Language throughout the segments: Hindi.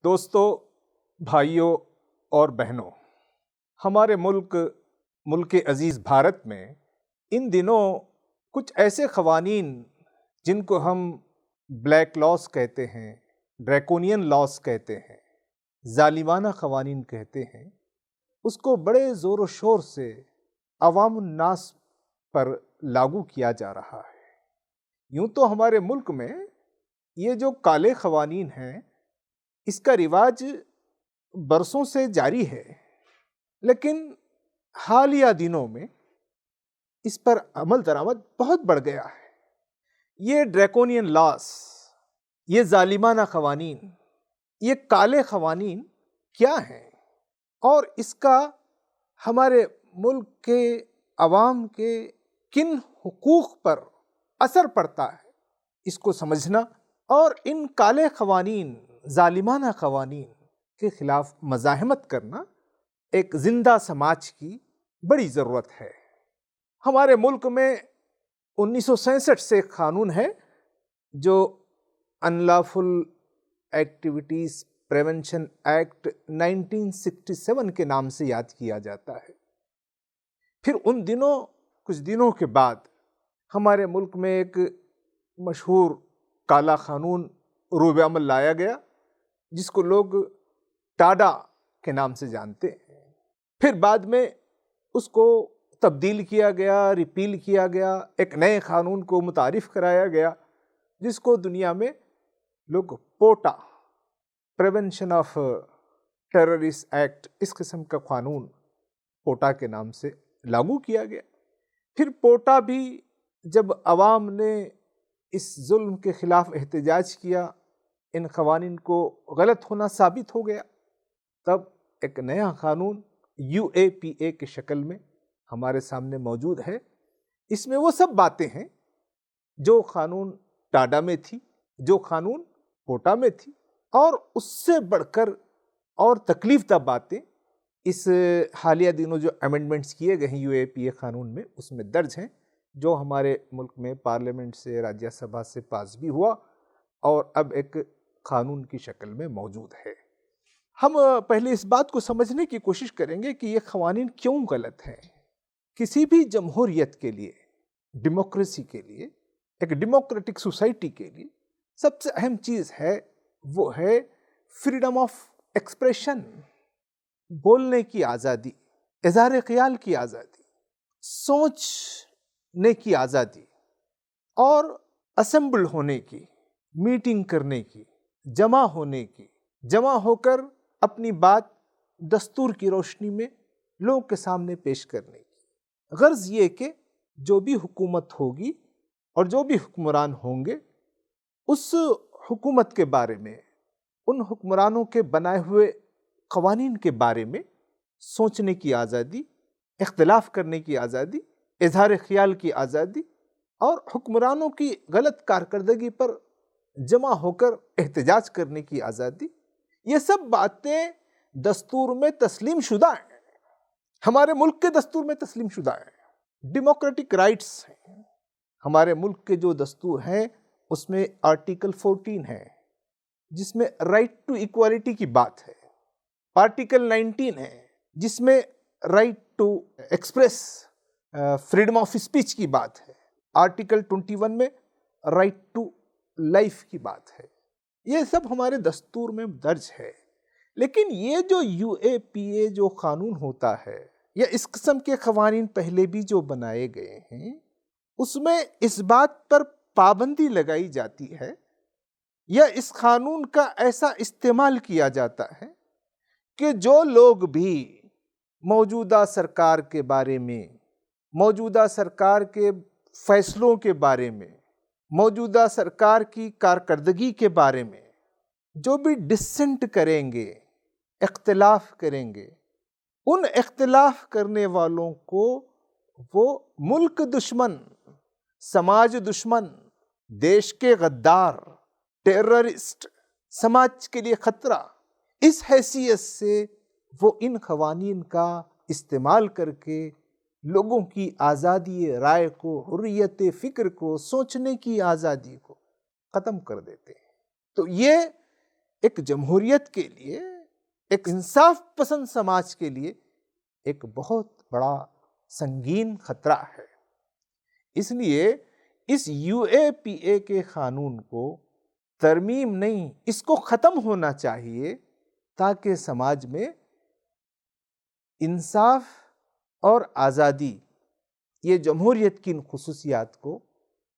दोस्तों, भाइयों और बहनों, हमारे मुल्क अजीज़ भारत में इन दिनों कुछ ऐसे क़वानीन जिनको हम ब्लैक लॉस कहते हैं, ड्रैकोनियन लॉस कहते हैं, ज़ालिमाना क़वानीन कहते हैं, उसको बड़े ज़ोर व शोर से अवामुन्नास पर लागू किया जा रहा है। यूँ तो हमारे मुल्क में ये जो काले क़वानीन हैं, इसका रिवाज बरसों से जारी है, लेकिन हालिया दिनों में इस पर अमल दरामद बहुत बढ़ गया है। ये ड्रैकोनियन लॉस, ये ज़ालिमाना क़वानीन, ये काले क़वानीन क्या हैं और इसका हमारे मुल्क के अवाम के किन हुकूक़ पर असर पड़ता है, इसको समझना और इन काले क़वानीन, ज़ालिमाना क़वानीन के ख़िलाफ़ मज़ाहमत करना एक ज़िंदा समाज की बड़ी ज़रूरत है। हमारे मुल्क में 1967 से एक क़ानून है जो अनलॉफुल एक्टिविटीज़ प्रिवेंशन एक्ट 1967 के नाम से याद किया जाता है। फिर उन दिनों कुछ दिनों के बाद हमारे मुल्क में एक मशहूर काला क़ानून रूबे अमल लाया गया, जिसको लोग टाडा के नाम से जानते हैं। फिर बाद में उसको तब्दील किया गया, रिपील किया गया, एक नए क़ानून को मुतारिफ़ कराया गया, जिसको दुनिया में लोग पोटा, प्रिवेंशन ऑफ टेररिस्ट एक्ट, इस किस्म का क़ानून पोटा के नाम से लागू किया गया। फिर पोटा भी जब अवाम ने इस जुल्म के ख़िलाफ़ एहतजाज किया, इन क़वानीन को गलत होना साबित हो गया, तब एक नया क़ानून UAPA की शक्ल में हमारे सामने मौजूद है। इसमें वो सब बातें हैं जो क़ानून टाडा में थी, जो क़ानून पोटा में थी, और उससे बढ़कर और तकलीफ़दा बातें इस हालिया दिनों जो अमेंडमेंट्स किए गए हैं UAPA क़ानून में, उसमें दर्ज हैं, जो हमारे मुल्क में पार्लियामेंट से, राज्यसभा से पास भी हुआ और अब एक क़ानून की शक्ल में मौजूद है। हम पहले इस बात को समझने की कोशिश करेंगे कि ये क़वानीन क्यों गलत हैं। किसी भी जमहूरियत के लिए, डेमोक्रेसी के लिए, एक डेमोक्रेटिक सोसाइटी के लिए सबसे अहम चीज़ है, वो है फ्रीडम ऑफ एक्सप्रेशन, बोलने की आज़ादी, इज़हार ख़याल की आज़ादी, सोचने की आज़ादी और असेंबल होने की, मीटिंग करने की, जमा होने की, जमा होकर अपनी बात दस्तूर की रोशनी में लोगों के सामने पेश करने की। गर्ज़ ये कि जो भी हुकूमत होगी और जो भी हुक्मरान होंगे, उस हुकूमत के बारे में, उन हुक्मरानों के बनाए हुए क़वानीन के बारे में सोचने की आज़ादी, इख्तिलाफ़ करने की आज़ादी, इज़हार ख़याल की आज़ादी और हुक्मरानों की गलत कारकर्दगी पर जमा होकर एहतजाज करने की आज़ादी, ये सब बातें दस्तूर में तस्लीम शुदा हैं, हमारे मुल्क के दस्तूर में तस्लीम शुदा हैं, डेमोक्रेटिक राइट्स हैं। हमारे मुल्क के जो दस्तूर हैं उसमें आर्टिकल 14 है, जिसमें राइट टू इक्वालिटी की बात है। आर्टिकल 19 है, जिसमें right to express freedom of speech की बात है। आर्टिकल 21 में राइट टू लाइफ की बात है। ये सब हमारे दस्तूर में दर्ज है। लेकिन ये जो UAPA जो क़ानून होता है, या इस किस्म के क़वानीन पहले भी जो बनाए गए हैं, उसमें इस बात पर पाबंदी लगाई जाती है या इस क़ानून का ऐसा इस्तेमाल किया जाता है कि जो लोग भी मौजूदा सरकार के बारे में, मौजूदा सरकार के फ़ैसलों के बारे में, मौजूदा सरकार की कारकर्दगी के बारे में जो भी डिसेंट करेंगे, इख्तिलाफ़ करेंगे, उन इख्तिलाफ़ करने वालों को वो मुल्क दुश्मन, समाज दुश्मन, देश के गद्दार, टेररिस्ट, समाज के लिए ख़तरा, इस हैसियत से वो इन क़वानीन का इस्तेमाल करके लोगों की आज़ादी राय को, हुर्रियत फ़िक्र को, सोचने की आज़ादी को ख़त्म कर देते हैं। तो ये एक जमहूरियत के लिए, एक इंसाफ पसंद समाज के लिए एक बहुत बड़ा संगीन खतरा है। इसलिए इस यूएपीए के कानून को तरमीम नहीं, इसको खत्म होना चाहिए, ताकि समाज में इंसाफ और आज़ादी, ये जमहूरियत की इन खुसूसियात को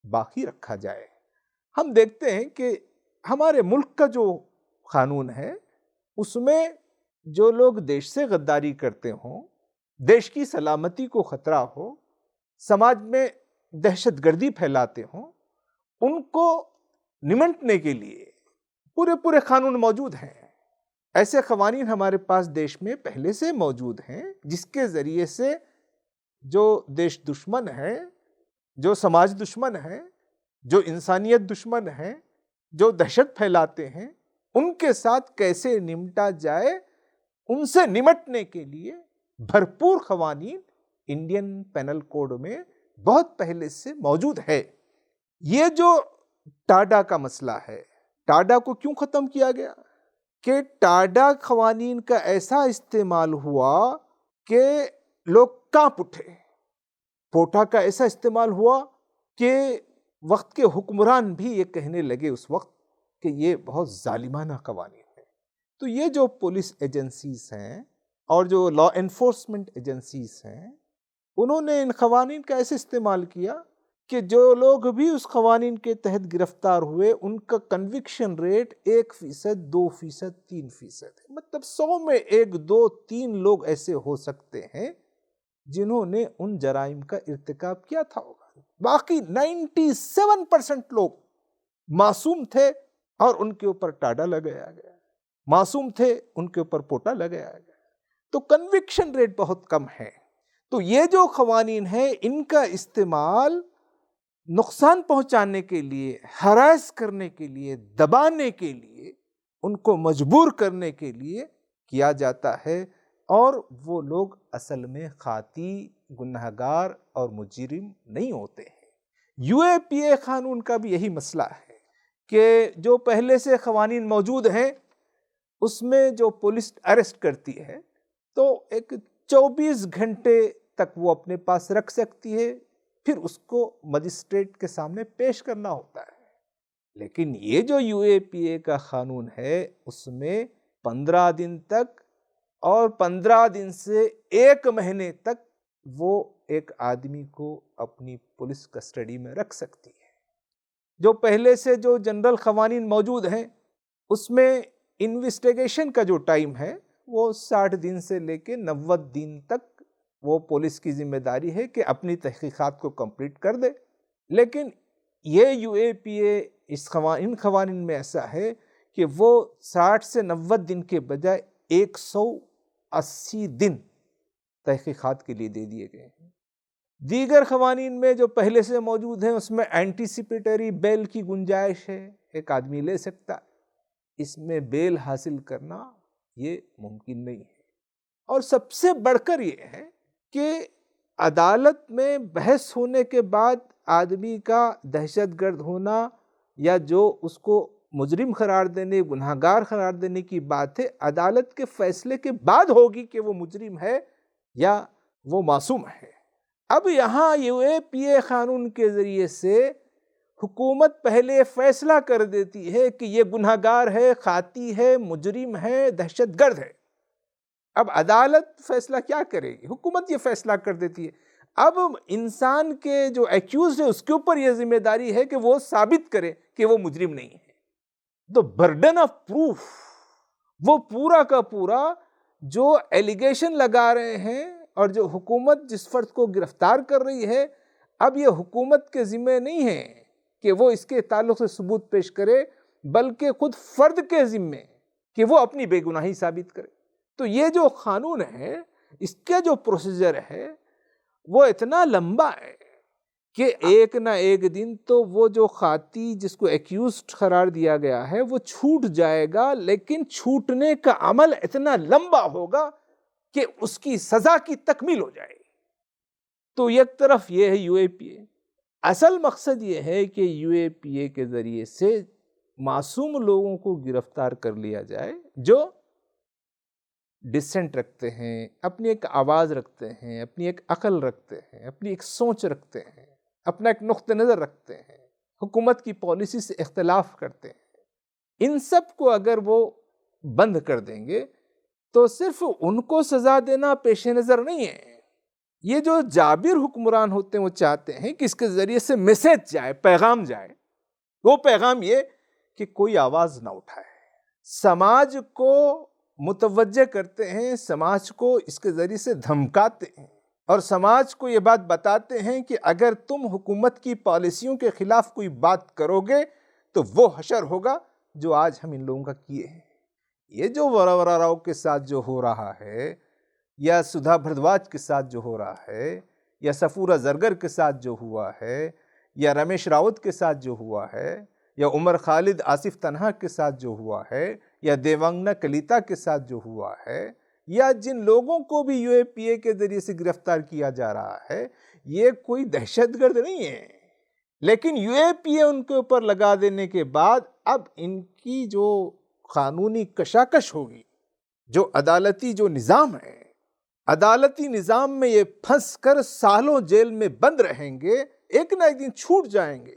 बाकी रखा जाए। हम देखते हैं कि हमारे मुल्क का जो कानून है उसमें जो लोग देश से गद्दारी करते हों, देश की सलामती को खतरा हो, समाज में दहशतगर्दी फैलाते हों, उनको निमंटने के लिए पूरे पूरे कानून मौजूद हैं। ऐसे कवानीन हमारे पास देश में पहले से मौजूद हैं, जिसके ज़रिए से जो देश दुश्मन है, जो समाज दुश्मन है, जो इंसानियत दुश्मन है, जो दहशत फैलाते हैं, उनके साथ कैसे निमटा जाए, उनसे निमटने के लिए भरपूर कवानीन इंडियन पेनल कोड में बहुत पहले से मौजूद है। ये जो टाडा का मसला है, टाडा को क्यों ख़त्म किया गया? कि टाडा कवानीन का ऐसा इस्तेमाल हुआ कि लोग कांप उठे। पोटा का ऐसा इस्तेमाल हुआ कि वक्त के हुक्मरान भी ये कहने लगे उस वक्त कि ये बहुत जालिमाना कवानीन है। तो ये जो पुलिस एजेंसीज हैं और जो लॉ एनफोर्समेंट एजेंसीज हैं, उन्होंने इन कवानीन का ऐसे इस्तेमाल किया कि जो लोग भी उस कवानीन के तहत गिरफ्तार हुए, उनका कन्विक्शन रेट 1%, 2%, 3% है। मतलब 100 में 1, 2, 3 लोग ऐसे हो सकते हैं जिन्होंने उन जराइम का इर्तिकाब किया था। बाकी 97% लोग मासूम थे और उनके ऊपर टाडा लगाया गया, मासूम थे उनके ऊपर पोटा लगाया गया। तो कन्विक्शन रेट बहुत कम है। तो ये जो कवानीन है, इनका इस्तेमाल नुकसान पहुंचाने के लिए, हरास करने के लिए, दबाने के लिए, उनको मजबूर करने के लिए किया जाता है। और वो लोग असल में खाती, गुनहगार और मुजरिम नहीं होते हैं। यूएपीए कानून का भी यही मसला है कि जो पहले से कवानीन मौजूद हैं, उसमें जो पुलिस अरेस्ट करती है तो एक 24 घंटे तक वो अपने पास रख सकती है, फिर उसको मजिस्ट्रेट के सामने पेश करना होता है। लेकिन ये जो यूएपीए का कानून है, उसमें 15 दिन तक और 15 दिन से 1 महीने तक वो एक आदमी को अपनी पुलिस कस्टडी में रख सकती है। जो पहले से जो जनरल कवानीन मौजूद हैं, उसमें इन्वेस्टिगेशन का जो टाइम है वो 60 दिन से लेके 90 दिन तक वो पुलिस की जिम्मेदारी है कि अपनी तहकीकात को कंप्लीट कर दे। लेकिन ये यूएपीए इन कवानीन में ऐसा है कि वो 60 से 90 दिन के बजाय 180 दिन तहकीकात के लिए दे दिए गए हैं। दीगर कवानीन में जो पहले से मौजूद हैं, उसमें एंटीसिपेटरी बेल की गुंजाइश है, एक आदमी ले सकता है। इसमें बेल हासिल करना ये मुमकिन नहीं है। और सबसे बढ़कर ये है कि अदालत में बहस होने के बाद आदमी का दहशतगर्द होना या जो उसको मुजरिम करार देने, गुनहगार करार देने की बात है, अदालत के फैसले के बाद होगी कि वो मुजरिम है या वो मासूम है। अब यहाँ यूएपीए कानून के ज़रिए से हुकूमत पहले फैसला कर देती है कि ये गुनहगार है, खाती है, मुजरिम है, दहशतगर्द है। अब अदालत फैसला क्या करेगी? हुकूमत ये फैसला कर देती है। अब इंसान के जो एक्यूज है उसके ऊपर यह जिम्मेदारी है कि वो साबित करे कि वो मुजरिम नहीं है। तो बर्डन ऑफ प्रूफ, वो पूरा का पूरा जो एलिगेशन लगा रहे हैं और जो हुकूमत जिस फर्द को गिरफ्तार कर रही है, अब ये हुकूमत के जिम्मे नहीं है कि वो इसके ताल्लुक से सबूत पेश करे, बल्कि खुद फर्द के जिम्मे कि वो अपनी बेगुनाही साबित करे। तो ये जो कानून है, इसका जो प्रोसीजर है वो इतना लंबा है कि एक ना एक दिन तो वो जो खाती जिसको एक्यूज्ड करार दिया गया है वो छूट जाएगा, लेकिन छूटने का अमल इतना लंबा होगा कि उसकी सजा की तकमील हो जाएगी। तो एक तरफ ये है यूएपीए, असल मकसद ये है कि यूएपीए के जरिए से मासूम लोगों को गिरफ्तार कर लिया जाए जो डिसेंट रखते हैं, अपनी एक आवाज़ रखते हैं, अपनी एक अकल रखते हैं, अपनी एक सोच रखते हैं, अपना एक नुक्ते नज़र रखते हैं, हुकूमत की पॉलिसी से इख्तिलाफ करते हैं। इन सब को अगर वो बंद कर देंगे तो सिर्फ उनको सज़ा देना पेश नज़र नहीं है। ये जो जाबिर हुक्मरान होते हैं वो चाहते हैं कि इसके ज़रिए से मैसेज जाए, पैगाम जाए। वो पैगाम ये कि कोई आवाज़ ना उठाए, समाज को मुतवज्जे करते हैं, समाज को इसके ज़रिए से धमकाते हैं और समाज को ये बात बताते हैं कि अगर तुम हुकूमत की पॉलिसियों के ख़िलाफ़ कोई बात करोगे तो वो हशर होगा जो आज हम इन लोगों का किए हैं। ये जो वरवरा राव के साथ जो हो रहा है, या सुधा भारद्वाज के साथ जो हो रहा है, या सफूरा जरगर के साथ जो हुआ है, या रमेश रावत के साथ जो हुआ है, या उमर खालिद आसिफ तन्हा के साथ जो हुआ है, या देवांगना कलिता के साथ जो हुआ है, या जिन लोगों को भी यूएपीए के जरिए से गिरफ्तार किया जा रहा है, ये कोई दहशतगर्द नहीं है। लेकिन यूएपीए उनके ऊपर लगा देने के बाद अब इनकी जो कानूनी कशाकश होगी, जो अदालती जो निज़ाम है, अदालती निज़ाम में ये फंस कर सालों जेल में बंद रहेंगे, एक ना एक दिन छूट जाएंगे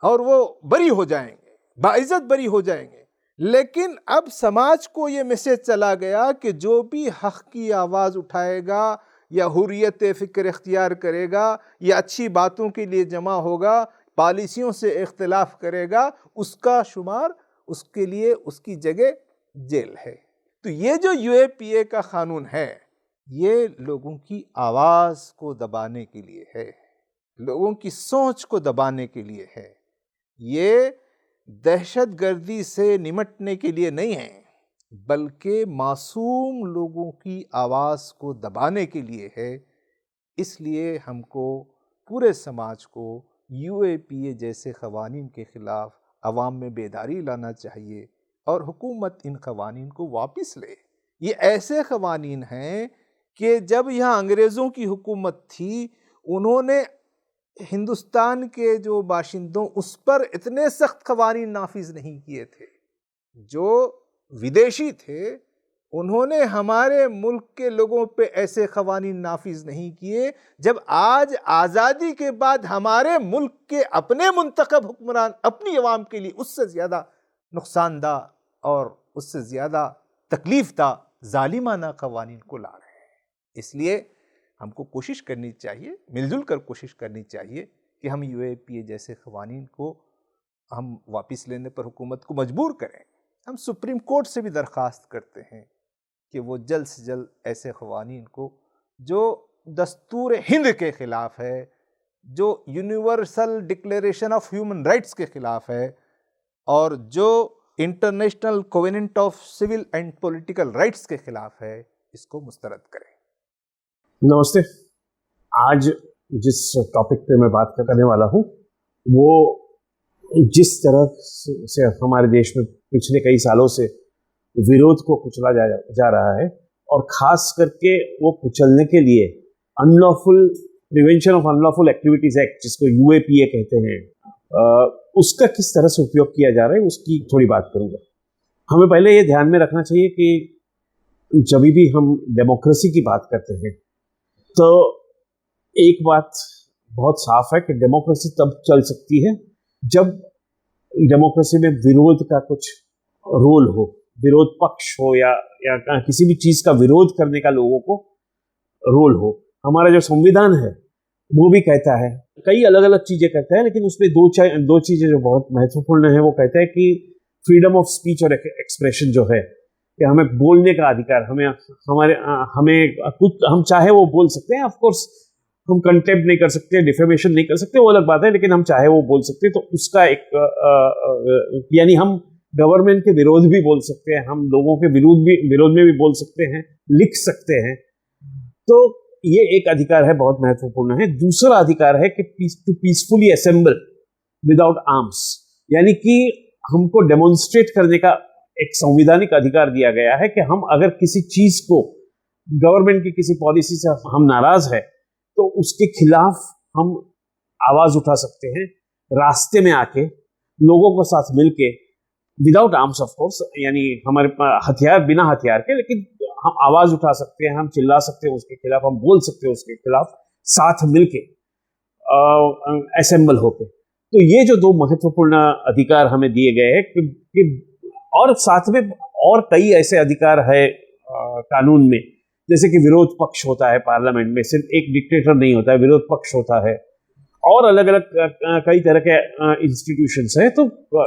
और वो बरी हो जाएंगे, बाइज्जत बरी हो जाएंगे। लेकिन अब समाज को ये मैसेज चला गया कि जो भी हक़ की आवाज़ उठाएगा या हुर्रियत फ़िक्र इख्तियार करेगा या अच्छी बातों के लिए जमा होगा, पॉलिसियों से इख्तिलाफ करेगा, उसका शुमार, उसके लिए उसकी जगह जेल है। तो ये जो यूएपीए का कानून है, ये लोगों की आवाज़ को दबाने के लिए है, लोगों की सोच को दबाने के लिए है। ये दहशतगर्दी से निमटने के लिए नहीं है, बल्कि मासूम लोगों की आवाज़ को दबाने के लिए है। इसलिए हमको, पूरे समाज को यूएपीए जैसे क़वानीन के ख़िलाफ़ अवाम में बेदारी लाना चाहिए और हुकूमत इन क़वानीन को वापस ले। ये ऐसे क़वानीन हैं कि जब यहाँ अंग्रेज़ों की हुकूमत थी, उन्होंने हिंदुस्तान के जो बाशिंदों उस पर इतने सख्त क़वानीन नाफिज नहीं किए थे। जो विदेशी थे उन्होंने हमारे मुल्क के लोगों पे ऐसे क़वानीन नाफिज नहीं किए। जब आज आज़ादी के बाद हमारे मुल्क के अपने मुंतखब हुक्मरान अपनी अवाम के लिए उससे ज़्यादा नुकसानदाह और उससे ज़्यादा तकलीफ़दा ज़ालिमाना क़वानीन को ला रहे हैं। इसलिए हमको कोशिश करनी चाहिए, मिलजुल कर कोशिश करनी चाहिए कि हम यूएपीए जैसे क़वानीन को हम वापस लेने पर हुकूमत को मजबूर करें। हम सुप्रीम कोर्ट से भी दरख्वास्त करते हैं कि वो जल्द से जल्द ऐसे क़वानीन को, जो दस्तूर हिंद के ख़िलाफ़ है, जो Universal Declaration of Human Rights के ख़िलाफ़ है और जो International Covenant of Civil and Political Rights के ख़िलाफ़ है, इसको मुस्तरद करें। नमस्ते। आज जिस टॉपिक पे मैं बात करने वाला हूँ वो जिस तरह से हमारे देश में पिछले कई सालों से विरोध को कुचला जा रहा है, और ख़ास करके वो कुचलने के लिए unlawful prevention of unlawful activities act, जिसको यूएपीए कहते हैं, उसका किस तरह से उपयोग किया जा रहा है उसकी थोड़ी बात करूँगा। हमें पहले ये ध्यान में रखना चाहिए कि जब भी हम डेमोक्रेसी की बात करते हैं तो एक बात बहुत साफ है कि डेमोक्रेसी तब चल सकती है जब डेमोक्रेसी में विरोध का कुछ रोल हो, विरोध पक्ष हो, या किसी भी चीज़ का विरोध करने का लोगों को रोल हो। हमारा जो संविधान है वो भी कहता है, कई अलग अलग चीज़ें कहता है, लेकिन उसमें दो चीज़ें जो बहुत महत्वपूर्ण है वो कहता है कि फ्रीडम ऑफ स्पीच और एक्सप्रेशन जो है, कि हमें बोलने का अधिकार, हमें कुछ हम चाहे वो बोल सकते हैं। ऑफ कोर्स हम कंटेम्प्ट नहीं कर सकते, डिफेमेशन नहीं कर सकते, वो अलग बात है, लेकिन हम चाहे वो बोल सकते हैं। तो उसका एक यानी हम गवर्नमेंट के विरोध भी बोल सकते हैं, हम लोगों के विरोध में भी बोल सकते हैं, लिख सकते हैं। तो ये एक अधिकार है, बहुत महत्वपूर्ण है। दूसरा अधिकार है कि to peacefully assemble without arms, यानी कि हमको डेमोन्स्ट्रेट करने का एक संवैधानिक अधिकार दिया गया है कि हम अगर किसी चीज को, गवर्नमेंट की किसी पॉलिसी से हम नाराज है तो उसके खिलाफ हम आवाज उठा सकते हैं, रास्ते में आके लोगों के साथ मिलके विदाउट आर्म्स ऑफ कोर्स, यानी हमारे हथियार, बिना हथियार के, लेकिन हम आवाज उठा सकते हैं, हम चिल्ला सकते हैं उसके खिलाफ, हम बोल सकते हैं उसके खिलाफ, साथ मिलके असेंबल होके। तो ये जो दो महत्वपूर्ण अधिकार हमें दिए गए हैं कि और साथ में और कई ऐसे अधिकार है कानून में, जैसे कि विरोध पक्ष होता है पार्लियामेंट में, सिर्फ एक डिक्टेटर नहीं होता है, विरोध पक्ष होता है, और अलग अलग कई तरह के इंस्टीट्यूशंस हैं। तो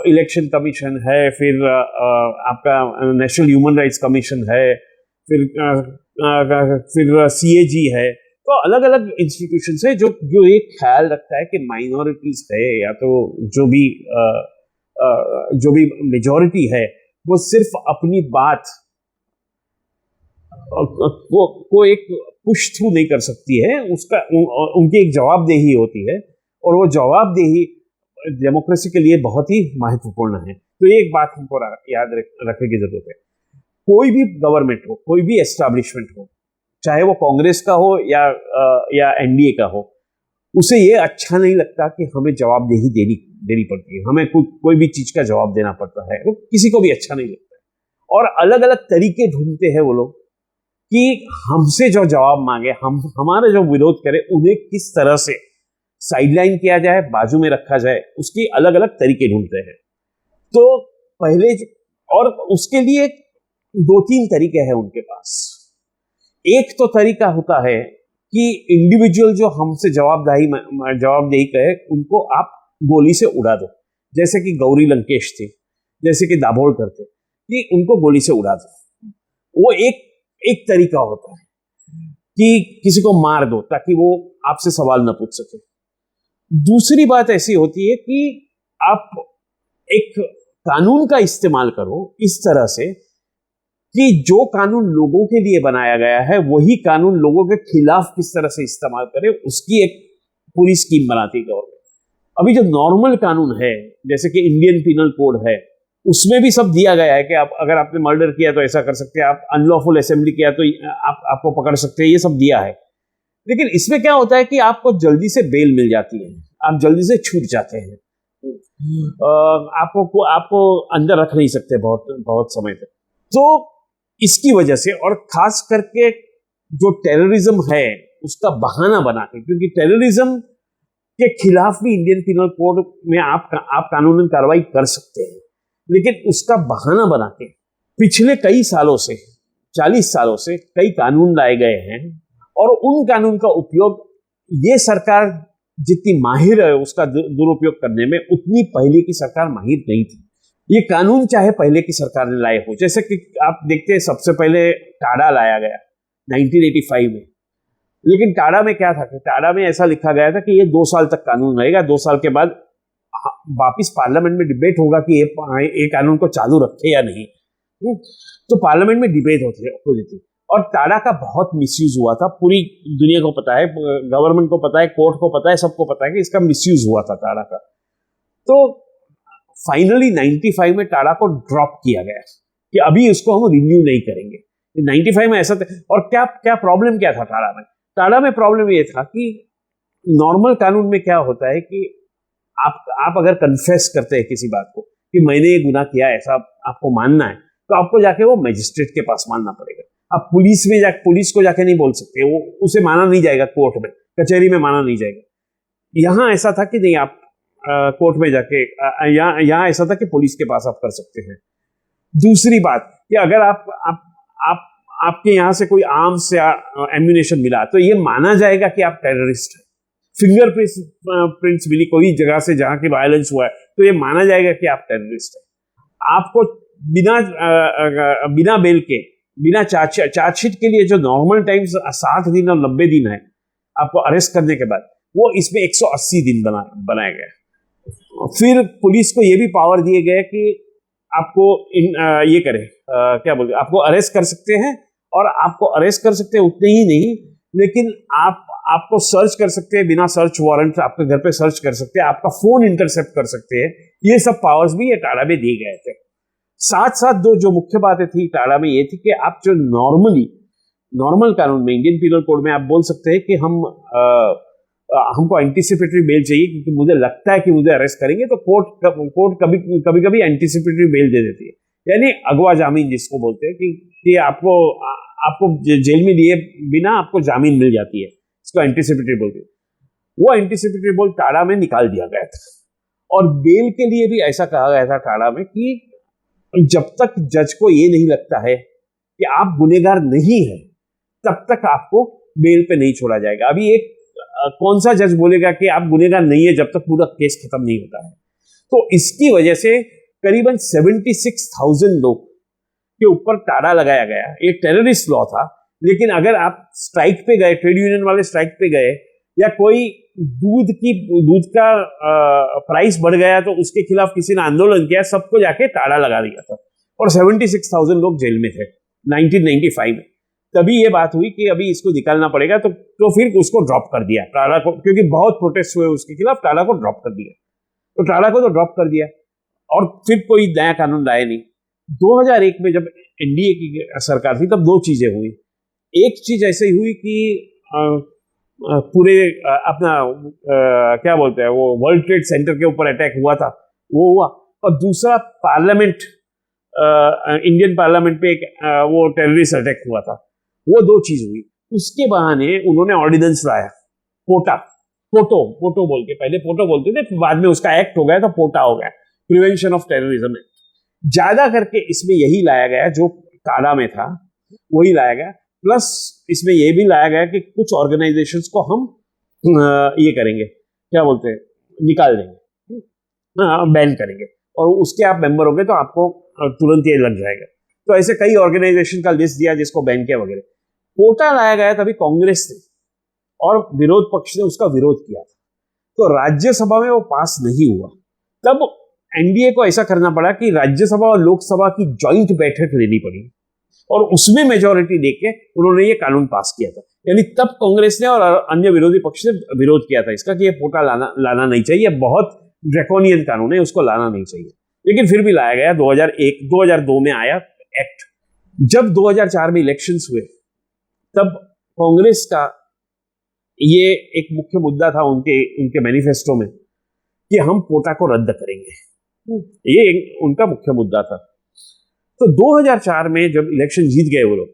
इलेक्शन कमीशन है, फिर आपका नेशनल ह्यूमन राइट्स कमीशन है, फिर सीएजी है। तो अलग अलग इंस्टीट्यूशंस है जो एक ख्याल रखता है कि माइनॉरिटीज है या तो जो भी मेजॉरिटी है वो सिर्फ अपनी बात को एक पुश थ्रू नहीं कर सकती है, उनकी एक जवाबदेही होती है, और वो जवाबदेही डेमोक्रेसी के लिए बहुत ही महत्वपूर्ण है। तो ये एक बात हमको याद रखने की जरूरत है। कोई भी गवर्नमेंट हो, कोई भी एस्टैब्लिशमेंट हो, चाहे वो कांग्रेस का हो या एनडीए का हो, उसे ये अच्छा नहीं लगता कि हमें जवाबदेही देनी पड़ती है, हमें कोई भी चीज का जवाब देना पड़ता है, वो किसी को भी अच्छा नहीं लगता है। और अलग अलग तरीके ढूंढते हैं वो लोग कि हमसे जो जवाब मांगे, हमारे जो विरोध करे, उन्हें किस तरह से साइडलाइन किया जाए, बाजू में रखा जाए, उसकी अलग अलग तरीके ढूंढते हैं। तो पहले, और उसके लिए दो तीन तरीके हैं उनके पास। एक तो तरीका होता है कि इंडिविजुअल जो हमसे जवाबदेही कहे, उनको आप गोली से उड़ा दो, जैसे कि गौरी लंकेश थे, जैसे कि दाभोलकर थे, कि उनको गोली से उड़ा दो। वो एक तरीका होता है कि किसी को मार दो ताकि वो आपसे सवाल न पूछ सके। दूसरी बात ऐसी होती है कि आप एक कानून का इस्तेमाल करो इस तरह से कि जो कानून लोगों के लिए बनाया गया है वही कानून लोगों के खिलाफ किस तरह से इस्तेमाल करे, उसकी एक पूरी स्कीम बनाती है गवर्नमेंट। अभी जो नॉर्मल कानून है, जैसे कि इंडियन पिनल कोड है, उसमें भी सब दिया गया है कि अगर आपने मर्डर किया तो ऐसा कर सकते हैं, आप अनलॉफुल असेंबली किया तो आपको पकड़ सकते हैं, ये सब दिया है। लेकिन इसमें क्या होता है कि आपको जल्दी से बेल मिल जाती है, आप जल्दी से छूट जाते हैं, आपको अंदर रख नहीं सकते बहुत समय तक। तो इसकी वजह से, और खास करके जो टेररिज्म है उसका बहाना बना के, क्योंकि टेररिज्म के खिलाफ भी इंडियन पिनल कोड में आप कानूनी कार्रवाई कर सकते हैं, लेकिन उसका बहाना बना के पिछले कई सालों से, 40 सालों से कई कानून लाए गए हैं, और उन कानून का उपयोग ये सरकार जितनी माहिर है उसका दुरुपयोग करने में, उतनी पहले की सरकार माहिर नहीं थी। ये कानून चाहे पहले की सरकार ने लाए हो, जैसे कि आप देखते हैं सबसे पहले टाडा लाया गया 1985 में, लेकिन टाडा में क्या था कि टाडा में ऐसा लिखा गया था कि ये 2 साल तक कानून रहेगा, 2 साल के बाद वापिस पार्लियामेंट में डिबेट होगा कि ये कानून को चालू रखे या नहीं। तो पार्लियामेंट में डिबेट होती थी, और टाडा का बहुत मिसयूज हुआ था, पूरी दुनिया को पता है, गवर्नमेंट को पता है, कोर्ट को पता है, सबको पता है कि इसका मिसयूज हुआ था टाडा का। तो फाइनली 95 में टाडा को ड्रॉप किया गया कि अभी इसको हम रिन्यू नहीं करेंगे। 95 में ऐसा था। और क्या प्रॉब्लम क्या था टाडा में? टाडा में प्रॉब्लम ये था कि नॉर्मल कानून में क्या होता है कि आप अगर कन्फेस करते हैं किसी बात को कि मैंने ये गुनाह किया, ऐसा आपको मानना है, तो आपको जाके वो मजिस्ट्रेट के पास मानना पड़ेगा। आप पुलिस को जाके नहीं बोल सकते, वो उसे माना नहीं जाएगा, कोर्ट में कचहरी में माना नहीं जाएगा। यहाँ ऐसा था कि नहीं, आप कोर्ट में जाके, यहाँ ऐसा था कि पुलिस के पास आप कर सकते हैं। दूसरी बात कि अगर आपके यहाँ से कोई आर्म्स या एम्यूनेशन मिला तो ये माना जाएगा कि आप टेररिस्ट हैं। फिंगरप्रिंट्स मिली कोई जगह से जहां की वायलेंस हुआ है तो ये माना जाएगा कि आप टेररिस्ट हैं। आपको बिना बेल के, बिना चार्जशीट के लिए जो नॉर्मल टाइम 60 दिन और 90 दिन है आपको अरेस्ट करने के बाद, वो इसमें 180 दिन बनाया गया। फिर पुलिस को ये भी पावर दिए गए कि आपको ये करें, क्या बोलते, आपको अरेस्ट कर सकते हैं, और आपको अरेस्ट कर सकते हैं उतने ही नहीं, लेकिन आपको सर्च कर सकते हैं, बिना सर्च वारंट आपके घर पे सर्च कर सकते हैं, आपका फोन इंटरसेप्ट कर सकते हैं। ये सब पावर्स भी ये टाडा में दिए गए थे। साथ साथ जो मुख्य बातें थी टाडा में ये थी कि आप जो नॉर्मल कानून में, इंडियन पिनल कोड में आप बोल सकते हैं कि हम हमको एंटीसिपेटरी बेल चाहिए क्योंकि मुझे लगता है कि मुझे अरेस्ट करेंगे, तो कोर्ट कभी कभी एंटीसिपेटरी बेल दे देती है, यानी अगवा जामीन जिसको बोलते हैं कि आपको जेल में लिए बिना आपको जामीन मिल जाती है, इसको एंटीसिपेटरी बोलते हैं। वो एंटीसिपेटरी बेल टाड़ा में निकाल दिया गया था, और बेल के लिए भी ऐसा कहा गया था टाड़ा में कि जब तक जज को ये नहीं लगता है कि आप गुनहगार नहीं है, तब तक आपको बेल पे नहीं छोड़ा जाएगा। अभी एक कौन सा जज बोलेगा कि आप गुनहगार नहीं है जब तक पूरा केस खत्म नहीं होता है। तो इसकी वजह से करीबन 76,000 लोग के ऊपर टाड़ा लगाया गया। एक टेररिस्ट लॉ था, लेकिन अगर आप स्ट्राइक पे गए, ट्रेड यूनियन वाले स्ट्राइक पे गए, या कोई दूध का प्राइस बढ़ गया तो उसके खिलाफ किसी ने आंदोलन किया, सबको जाके ताड़ा लगा दिया था, और 76,000 लोग जेल में थे 1995 में। तभी ये बात हुई कि अभी इसको निकालना पड़ेगा, तो फिर उसको ड्रॉप कर दिया टाड़ा को, क्योंकि बहुत प्रोटेस्ट हुए उसके खिलाफ, टाड़ा को ड्रॉप कर दिया। तो टाड़ा को तो ड्रॉप कर दिया, और फिर कोई नया कानून लाया नहीं। 2001 में जब एनडीए की सरकार थी, तब दो चीजें हुई। एक चीज ऐसे ही हुई कि पूरे अपना क्या बोलते हैं वो वर्ल्ड ट्रेड सेंटर के ऊपर अटैक हुआ था, वो हुआ, और दूसरा पार्लियामेंट, इंडियन पार्लियामेंट पे एक वो टेररिस्ट अटैक हुआ था। वो दो चीज हुई। उसके बहाने उन्होंने ऑर्डिनेंस लाया, पोटो बोल के, पहले पोटो बोलते थे, बाद में उसका एक्ट हो गया तो पोटा हो गया, प्रिवेंशन ऑफ टेररिज्म एक्ट। ज्यादा करके इसमें यही लाया गया जो टाड़ा में था, वही लाया गया। प्लस इसमें यह भी लाया गया कि कुछ ऑर्गेनाइजेशंस को हम ये करेंगे, क्या बोलते हैं, निकाल देंगे, बैन करेंगे, और उसके आप मेंबर होंगे तो आपको तुरंत ये लग जाएगा। तो ऐसे कई ऑर्गेनाइजेशन का लिस्ट दिया जिसको बैन किया वगैरह। कोटा लाया गया तभी कांग्रेस ने और विरोध पक्ष ने उसका विरोध किया था, तो राज्यसभा में वो पास नहीं हुआ। तब एनडीए को ऐसा करना पड़ा कि राज्यसभा और लोकसभा की ज्वाइंट बैठक लेनी पड़ी, और उसमें मेजॉरिटी देके उन्होंने ये कानून पास किया था। यानी तब कांग्रेस ने और अन्य विरोधी पक्ष ने विरोध किया था इसका कि ये पोटा लाना नहीं चाहिए, बहुत ड्रैकोनियन कानून है, उसको लाना नहीं चाहिए। लेकिन फिर भी लाया गया। 2002 में आया एक्ट। जब 2004 में इलेक्शंस हुए, तब कांग्रेस का ये एक मुख्य मुद्दा था उनके मैनिफेस्टो में कि हम पोटा को रद्द करेंगे, ये उनका मुख्य मुद्दा था। तो 2004 में जब इलेक्शन जीत गए वो लोग,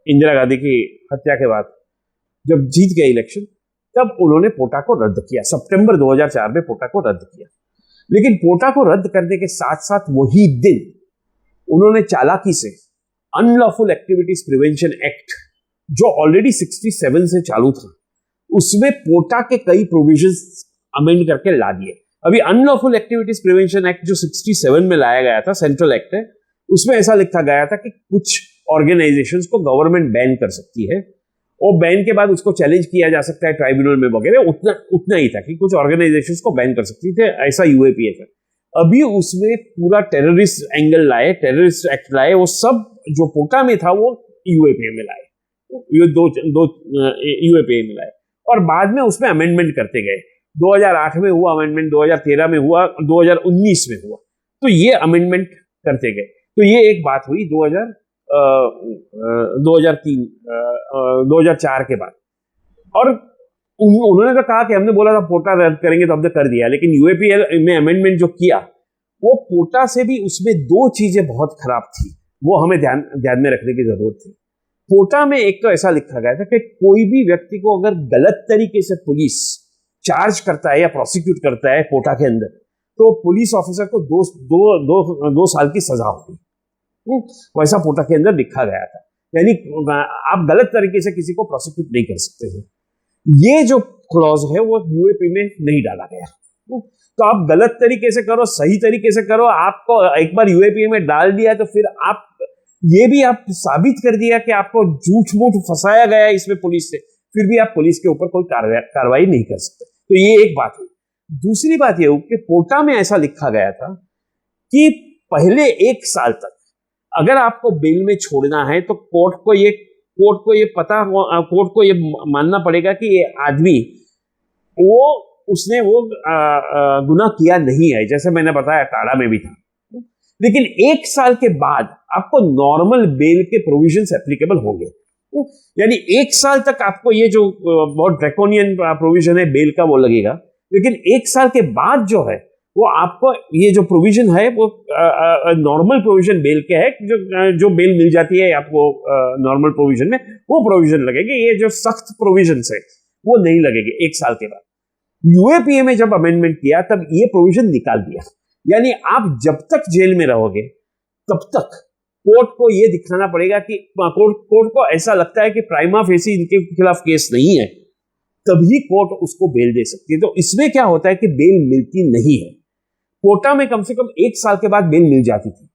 इंदिरा गांधी की हत्या के बाद जब जीत गए इलेक्शन, तब उन्होंने पोटा को रद्द किया। सितंबर 2004 में पोटा को रद्द किया। लेकिन पोटा को रद्द करने के साथ साथ वही दिन उन्होंने चालाकी से अनलॉफुल एक्टिविटीज प्रिवेंशन एक्ट, जो ऑलरेडी 67 से चालू था, उसमें पोटा के कई प्रोविजंस अमेंड करके ला दिए। अभी अनलॉफुल एक्टिविटीज प्रिवेंशन एक्ट जो 67 में लाया गया था, सेंट्रल एक्ट है, उसमें ऐसा लिखा गया था कि कुछ ऑर्गेनाइजेशंस को गवर्नमेंट बैन कर सकती है, और बैन के बाद उसको चैलेंज किया जा सकता है ट्राइब्यूनल में वगैरह। उतना ही था कि कुछ ऑर्गेनाइजेशंस को बैन कर सकती थे, ऐसा यूएपीए था। अभी उसमें पूरा टेररिस्ट एंगल लाए, टेररिस्ट एक्ट लाए, वो सब जो पोटा में था वो यूएपीए में लाए, दो यूएपीए में लाए, और बाद में उसमें अमेंडमेंट करते गए। 2008 में हुआ अमेंडमेंट, 2013 में हुआ, 2019 में हुआ, तो ये अमेंडमेंट करते गए। तो ये एक बात हुई 2004 के बाद। और उन्होंने तो कहा कि हमने बोला था पोटा रद्द करेंगे, तो हमने कर दिया। लेकिन यूएपीएल में अमेंडमेंट जो किया, वो पोटा से भी उसमें दो चीजें बहुत खराब थी, वो हमें ध्यान में रखने की जरूरत थी। पोटा में एक तो ऐसा लिखा गया था कि कोई भी व्यक्ति को अगर गलत तरीके से पुलिस चार्ज करता है या प्रोसिक्यूट करता है पोटा के अंदर, तो पुलिस ऑफिसर को दो साल की सजा होगी। वैसा पोटा के अंदर लिखा गया था, यानी आप गलत तरीके से किसी को प्रोसिक्यूट नहीं कर सकते हैं। ये जो क्लॉज है वो यूएपी में नहीं डाला गया। तो आप गलत तरीके से करो, सही तरीके से करो, आपको एक बार यूएपी में डाल दिया तो फिर आप ये भी आप साबित कर दिया कि आपको झूठ मूठ फंसाया गया है इसमें पुलिस से, फिर भी आप पुलिस के ऊपर कोई कार्रवाई नहीं कर सकते। तो ये एक बात हुई। दूसरी बात ये हुई कि पोटा में ऐसा लिखा गया था कि पहले 1 साल तक अगर आपको बेल में छोड़ना है तो कोर्ट को ये मानना पड़ेगा कि ये आदमी उसने गुनाह किया नहीं है, जैसे मैंने बताया टाड़ा में भी था। लेकिन 1 साल के बाद आपको नॉर्मल बेल के प्रोविजंस एप्लीकेबल होंगे। यानी 1 साल तक आपको ये जो बहुत ड्रैकोनियन प्रोविजन है बेल का वो लगेगा, लेकिन 1 साल के बाद जो है वो आपको ये जो प्रोविजन है वो नॉर्मल प्रोविजन बेल के है, जो बेल मिल जाती है आपको नॉर्मल प्रोविजन में, वो प्रोविजन लगेगी। ये जो सख्त प्रोविजन है वो नहीं लगेगी 1 साल के बाद। यूएपीए में जब अमेंडमेंट किया तब ये प्रोविजन निकाल दिया, यानी आप जब तक जेल में रहोगे तब तक कोर्ट को ये दिखाना पड़ेगा कि कोर्ट को ऐसा लगता है कि प्राइमा फेसी इनके खिलाफ केस नहीं है, तभी कोर्ट उसको बेल दे सकती है। तो इसमें क्या होता है कि बेल मिलती नहीं है। कोटा में कम से कम 1 साल के बाद बेल मिल जाती थी।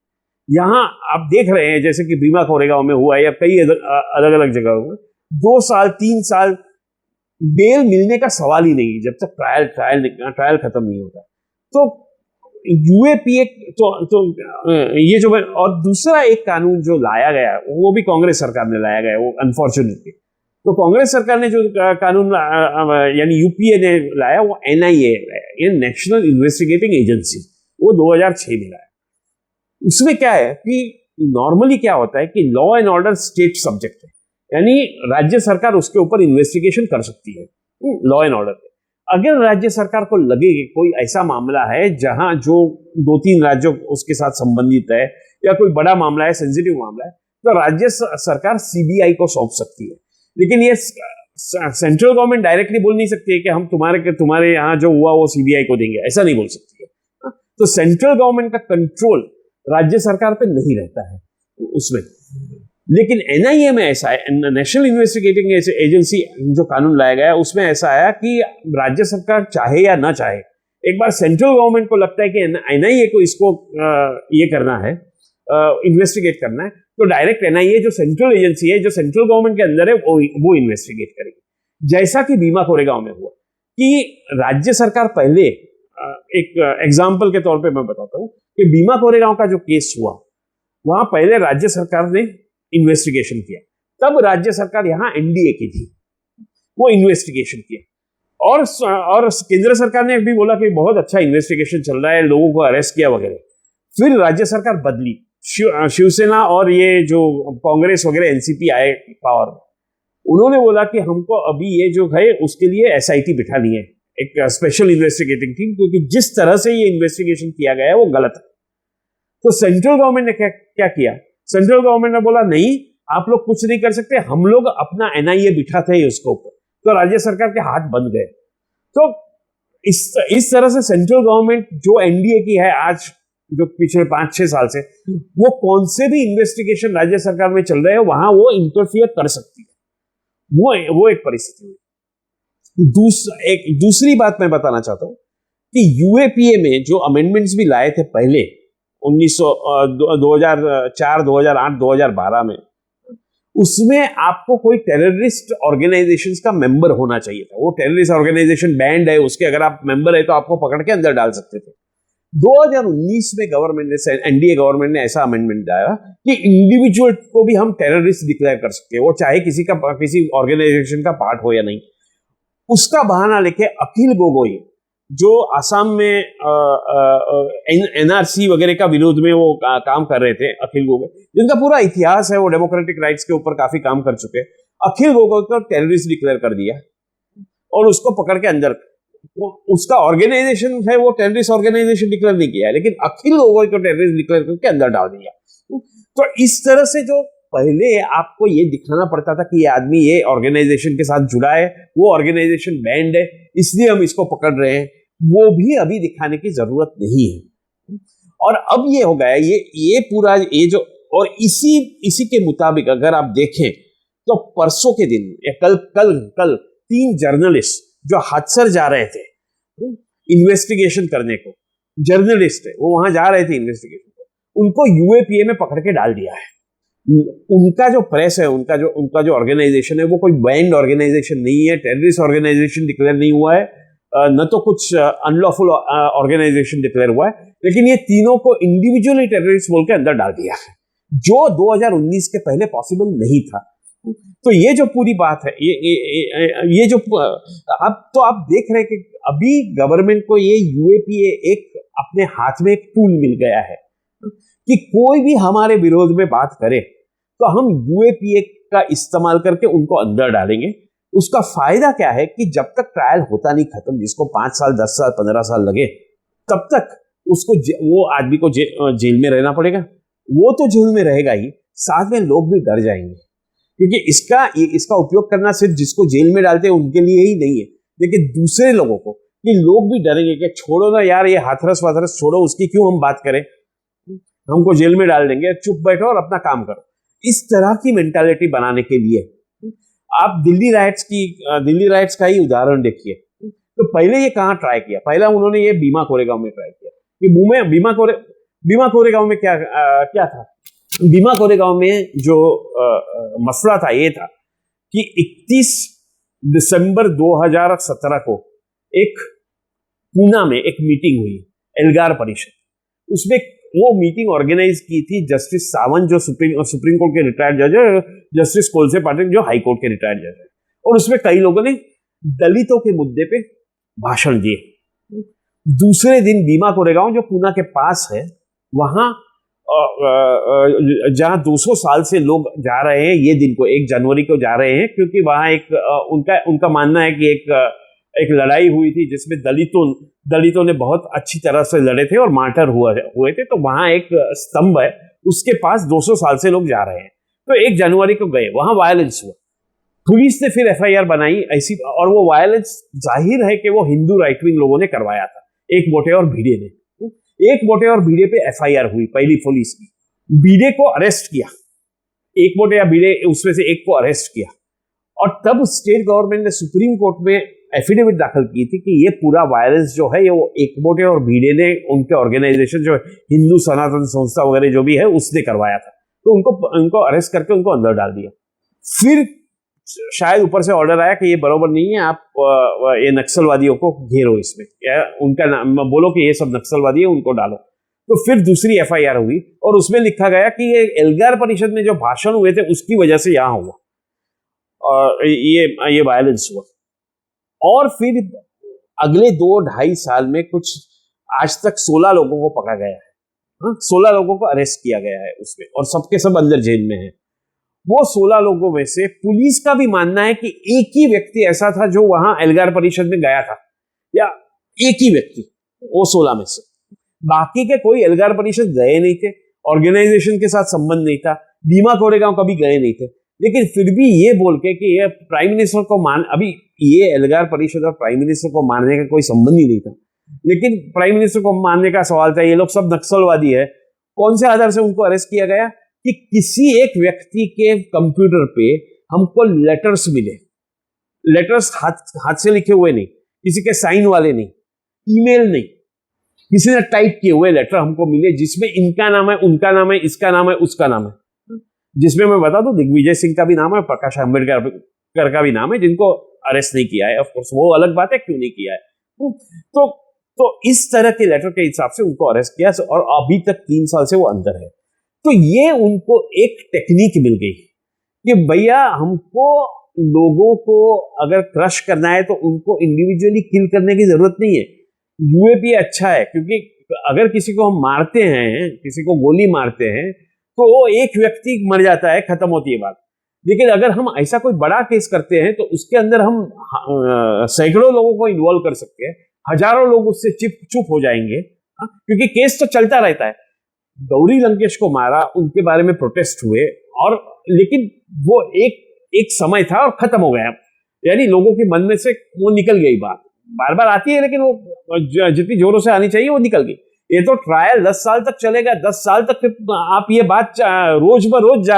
यहां आप देख रहे हैं जैसे कि भीमा कोरेगांव में हुआ या कई अलग अलग जगहों में 2 साल 3 साल बेल मिलने का सवाल ही नहीं जब तक ट्रायल खत्म नहीं होता। तो यूएपीए तो ये जो, और दूसरा एक कानून जो लाया गया वो भी कांग्रेस सरकार ने लाया गया, वो अनफॉर्चुनेटली। तो कांग्रेस सरकार ने जो कानून यानी यूपीए ने लाया वो एनआईए लाया, ये नेशनल इन्वेस्टिगेटिंग एजेंसी, वो 2006 में लाया। उसमें क्या है कि नॉर्मली क्या होता है कि law and order state subject है, यानी राज्य सरकार उसके ऊपर इन्वेस्टिगेशन कर सकती है लॉ एंड ऑर्डर पे। अगर राज्य सरकार को लगे कि कोई ऐसा मामला है जहां जो 2-3 राज्यों उसके साथ संबंधित है या कोई बड़ा मामला है, सेंसिटिव मामला है, तो राज्य सरकार सीबीआई को सौंप सकती है। लेकिन ये सेंट्रल गवर्नमेंट डायरेक्टली बोल नहीं सकती है कि हम तुम्हारे यहाँ जो हुआ वो सीबीआई को देंगे, ऐसा नहीं बोल सकती है। तो सेंट्रल गवर्नमेंट का कंट्रोल राज्य सरकार पे नहीं रहता है उसमें। लेकिन एनआईए में ऐसा है, नेशनल इन्वेस्टिगेटिंग एजेंसी जो कानून लाया गया है उसमें ऐसा आया कि राज्य सरकार चाहे या ना चाहे, एक बार सेंट्रल गवर्नमेंट को लगता है कि एनआईए को इसको ये करना है, इन्वेस्टिगेट करना है, तो डायरेक्ट एनआईए जो सेंट्रल एजेंसी है, जो सेंट्रल गवर्नमेंट के अंदर है, वो इन्वेस्टिगेट करेगी। जैसा कि भीमा कोरेगांव में हुआ कि राज्य सरकार पहले, एक एग्जाम्पल के तौर पे मैं बताता हूं कि भीमा कोरेगांव का जो केस हुआ वहां पहले राज्य सरकार ने इन्वेस्टिगेशन किया, तब राज्य सरकार यहां एनडीए की थी, वो इन्वेस्टिगेशन किया और केंद्र सरकार ने भी बोला कि बहुत अच्छा इन्वेस्टिगेशन चल रहा है, लोगों को अरेस्ट किया वगैरह। फिर राज्य सरकार बदली, शिवसेना और ये जो कांग्रेस वगैरह एनसीपी आए पावर में, उन्होंने बोला कि हमको अभी ये जो है उसके लिए एसआईटी बिठानी है, एक स्पेशल इन्वेस्टिगेटिंग टीम, क्योंकि जिस तरह से ये इन्वेस्टिगेशन किया गया है वो गलत है। तो सेंट्रल गवर्नमेंट ने क्या किया, सेंट्रल गवर्नमेंट ने बोला नहीं, आप लोग कुछ नहीं कर सकते, हम लोग अपना एनआईए बिठाते हैं उसके ऊपर। तो राज्य सरकार के हाथ बंद गए। तो इस तरह से सेंट्रल गवर्नमेंट जो एनडीए की है आज, जो पिछले 5-6 साल से, वो कौन से भी इन्वेस्टिगेशन राज्य सरकार में चल रहे हैं वहां वो इंटरफियर कर सकती है। वो एक परिस्थिति हुई। दूसरी बात मैं बताना चाहता हूं कि यूएपीए में जो अमेंडमेंट्स भी लाए थे पहले 2004, 2008, 2012 में, उसमें आपको कोई टेररिस्ट ऑर्गेनाइजेशंस का मेंबर होना चाहिए था। वो टेररिस्ट ऑर्गेनाइजेशन बैंड है उसके, अगर आप मेंबर है तो आपको पकड़ के अंदर डाल सकते थे। 2019 में एनडीए गवर्नमेंट ने ऐसा अमेंडमेंट लाया कि इंडिविजुअल को भी हम टेररिस्ट डिक्लेयर कर सकते हैं, वो चाहे किसी ऑर्गेनाइजेशन का पार्ट हो या नहीं। उसका बहाना लेके अखिल गोगोई, जो असम में एनआरसी वगैरह का विरोध में वो काम कर रहे थे, अखिल गोगोई जिनका पूरा इतिहास है, वो डेमोक्रेटिक राइट्स के ऊपर काफी काम कर चुके हैं, अखिल गोगोई को टेररिस्ट डिक्लेयर कर दिया और उसको पकड़ के अंदर, उसका ऑर्गेनाइजेशन है वो टेररिस्ट ऑर्गेनाइजेशन डिक्लेयर नहीं किया है, लेकिन अखिल गोगोई को टेररिस्ट डिक्लेयर करके अंदर डाल दिया। तो इस तरह से जो पहले आपको ये दिखाना पड़ता था कि ये आदमी ये ऑर्गेनाइजेशन के साथ जुड़ा है, वो ऑर्गेनाइजेशन बैंड है, इसलिए हम इसको पकड़ रहे हैं, वो भी अभी दिखाने की जरूरत नहीं है। और अब ये हो गया, ये पूरा ये जो, और इसी के मुताबिक अगर आप देखें तो परसों के दिन या कल 3 जर्नलिस्ट जो हादसर जा रहे थे इन्वेस्टिगेशन करने को, जर्नलिस्ट है वो वहां जा रहे थे इन्वेस्टिगेशन को, उनको यूएपीए में पकड़ के डाल दिया है। उनका जो प्रेस है, उनका जो ऑर्गेनाइजेशन है, वो कोई बैंड ऑर्गेनाइजेशन नहीं है, टेररिस्ट ऑर्गेनाइजेशन डिक्लेयर नहीं हुआ है, न तो कुछ अनलॉफुल ऑर्गेनाइजेशन डिक्लेयर हुआ है, लेकिन ये तीनों को इंडिविजुअली टेररिस्ट बोल के अंदर डाल दिया है, जो 2019 के पहले पॉसिबल नहीं था। तो ये जो पूरी बात है, ये जो अब तो आप देख रहे हैं कि अभी गवर्नमेंट को ये यूएपीए एक अपने हाथ में एक टूल मिल गया है कि कोई भी हमारे विरोध में बात करे तो हम यूएपीए का इस्तेमाल करके उनको अंदर डालेंगे। उसका फायदा क्या है कि जब तक ट्रायल होता नहीं खत्म, जिसको 5 साल 10 साल 15 साल लगे, तब तक उसको वो आदमी को जेल में रहना पड़ेगा। वो तो जेल में रहेगा ही, साथ में लोग भी डर जाएंगे, क्योंकि इसका उपयोग करना सिर्फ जिसको जेल में डालते हैं उनके लिए ही नहीं है, लेकिन दूसरे लोगों को, कि लोग भी डरेंगे कि छोड़ो ना यार, ये हाथरस वाथरस छोड़ो, उसकी क्यों हम बात करें, हमको जेल में डाल देंगे, चुप बैठो और अपना काम करो। इस तरह की मेंटालिटी बनाने के लिए आप दिल्ली राइट्स का ही उदाहरण देखिए। तो पहले ये कहाँ ट्राई किया? पहला उन्होंने ये भीमा कोरेगांव में ट्राई किया। कि भीमा कोरेगांव में क्या था? भीमा कोरेगांव में जो मसला था ये था कि 31 दिसंबर 2017 को एक पूना में एक मीटिंग हुई, एल्गार परिषद। उसमें वो मीटिंग ऑर्गेनाइज की थी जस्टिस सावंत, जो सुप्रीम कोर्ट के रिटायर्ड जज है, जस्टिस कोलसे पाटिल, जो हाई कोर्ट के रिटायर्ड जज है। और उसमें कई लोगों ने दलितों के मुद्दे पे भाषण दिए। दूसरे दिन भीमा कोरेगांव, जो पूना के पास है, वहां जहां 200 साल से लोग जा रहे हैं, ये दिन को 1 जनवरी को जा रहे हैं, क्योंकि वहां एक उनका मानना है कि एक लड़ाई हुई थी जिसमें दलितों ने बहुत अच्छी तरह से लड़े थे और मार्टर हुए थे। तो वहां एक स्तंभ है, उसके पास 200 साल से लोग जा रहे हैं। तो 1 जनवरी को गए, वहां वायलेंस हुआ, पुलिस ने फिर एफआईआर बनाई ऐसी, और वो वायलेंस जाहिर है कि वो हिंदू राइट विंग लोगों ने करवाया था, एक मोटे और भिड़े ने। एक मोटे और भिड़े पे एफआईआर हुई पहली पुलिस की, भिड़े को अरेस्ट किया, एक मोटे या भिड़े उसमें से एक को अरेस्ट किया, और तब स्टेट गवर्नमेंट ने सुप्रीम कोर्ट में एफिडेविट दाखिल की थी कि ये पूरा वायलेंस जो है, ये वो एक मोटे और भिड़े ने, उनके ऑर्गेनाइजेशन जो हिंदू सनातन संस्था वगैरह जो भी है, उसने करवाया था। तो उनको अरेस्ट करके उनको अंदर डाल दिया। फिर शायद ऊपर से ऑर्डर आया कि ये बराबर नहीं है, आप ये नक्सलवादियों को घेरो, इसमें उनका नाम बोलो कि ये सब नक्सलवादी है, उनको डालो। तो फिर दूसरी एफआईआर हुई और उसमें लिखा गया कि ये एल्गार परिषद में जो भाषण हुए थे उसकी वजह से यहां हुआ और ये वायलेंस हुआ। और फिर अगले 2-2.5 साल में कुछ आज तक 16 लोगों को पकड़ा गया है, 16 लोगों को अरेस्ट किया गया है उसमें, और सबके सब अंदर जेल में है। वो 16 लोगों में से पुलिस का भी मानना है कि एक ही व्यक्ति ऐसा था जो वहां एल्गार परिषद में गया था, या एक ही व्यक्ति वो 16 में से, बाकी के कोई एल्गार परिषद गए नहीं थे, ऑर्गेनाइजेशन के साथ संबंध नहीं था, भीमा कोरेगांव कभी गए नहीं थे। लेकिन फिर भी ये बोल के कि ये प्राइम मिनिस्टर को अभी ये एल्गार परिषद और प्राइम मिनिस्टर को मारने का कोई संबंध ही नहीं था, लेकिन प्राइम मिनिस्टर को मारने का सवाल था, ये लोग सब नक्सलवादी है। कौन से आधार से उनको अरेस्ट किया गया? कि किसी एक व्यक्ति के कंप्यूटर पे हमको लेटर्स मिले, लेटर्स हाथ से लिखे हुए नहीं, किसी के साइन वाले नहीं, ईमेल नहीं, किसी ने टाइप किए हुए लेटर हमको मिले, जिसमें इनका नाम है, उनका नाम है, इसका नाम है, उसका नाम है। जिसमें मैं बता दूं, दिग्विजय सिंह का भी नाम है, प्रकाश आंबेडकर का भी नाम है, जिनको अरेस्ट नहीं किया है। ऑफ कोर्स वो अलग बात है क्यों नहीं किया है। तो इस तरह के लेटर के हिसाब से उनको अरेस्ट किया और अभी तक 3 साल से वो अंदर है। तो ये उनको एक टेक्निक मिल गई कि भैया हमको लोगों को अगर क्रश करना है तो उनको इंडिविजुअली किल करने की जरूरत नहीं है। यूएपी अच्छा है, क्योंकि अगर किसी को हम मारते हैं, किसी को गोली मारते हैं, तो वो एक व्यक्ति मर जाता है, खत्म होती है बात। लेकिन अगर हम ऐसा कोई बड़ा केस करते हैं तो उसके अंदर हम सैकड़ों लोगों को इन्वॉल्व कर सकते हैं, हजारों लोग उससे चुप हो जाएंगे, क्योंकि केस तो चलता रहता है। गौरी लंकेश को मारा, उनके बारे में प्रोटेस्ट हुए, और लेकिन वो एक समय था और खत्म हो गया, यानी लोगों के मन में से वो निकल गई बात। बार बार आती है लेकिन वो जितनी जोरों से आनी चाहिए वो निकल गई। ये तो ट्रायल 10 साल तक चलेगा, 10 साल तक आप ये बात रोज ब रोज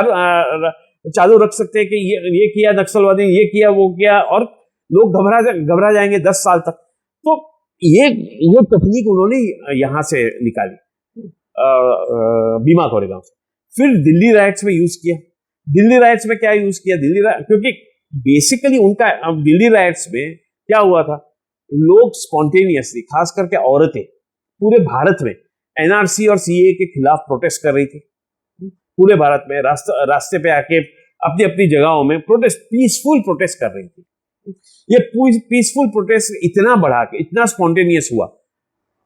चालू रख सकते हैं कि ये किया नक्सलवादी, ये किया, वो किया, और लोग घबरा जाएंगे 10 साल तक। तो वो तकनीक उन्होंने यहां से निकाली भीमा कोरेगांव से। फिर दिल्ली राइट्स में यूज किया। दिल्ली राइट्स में क्या यूज किया? क्योंकि बेसिकली उनका दिल्ली राइट्स में क्या हुआ था, लोग स्पॉन्टेनियसली, खास करके औरतें पूरे भारत में एनआरसी और सीए के खिलाफ प्रोटेस्ट कर रही थी। पूरे भारत में रास्ते पे आके अपनी अपनी जगहों में पीसफुल प्रोटेस्ट कर रही थी। ये पीसफुल प्रोटेस्ट इतना बढ़ा के, इतना स्पॉन्टेनियस हुआ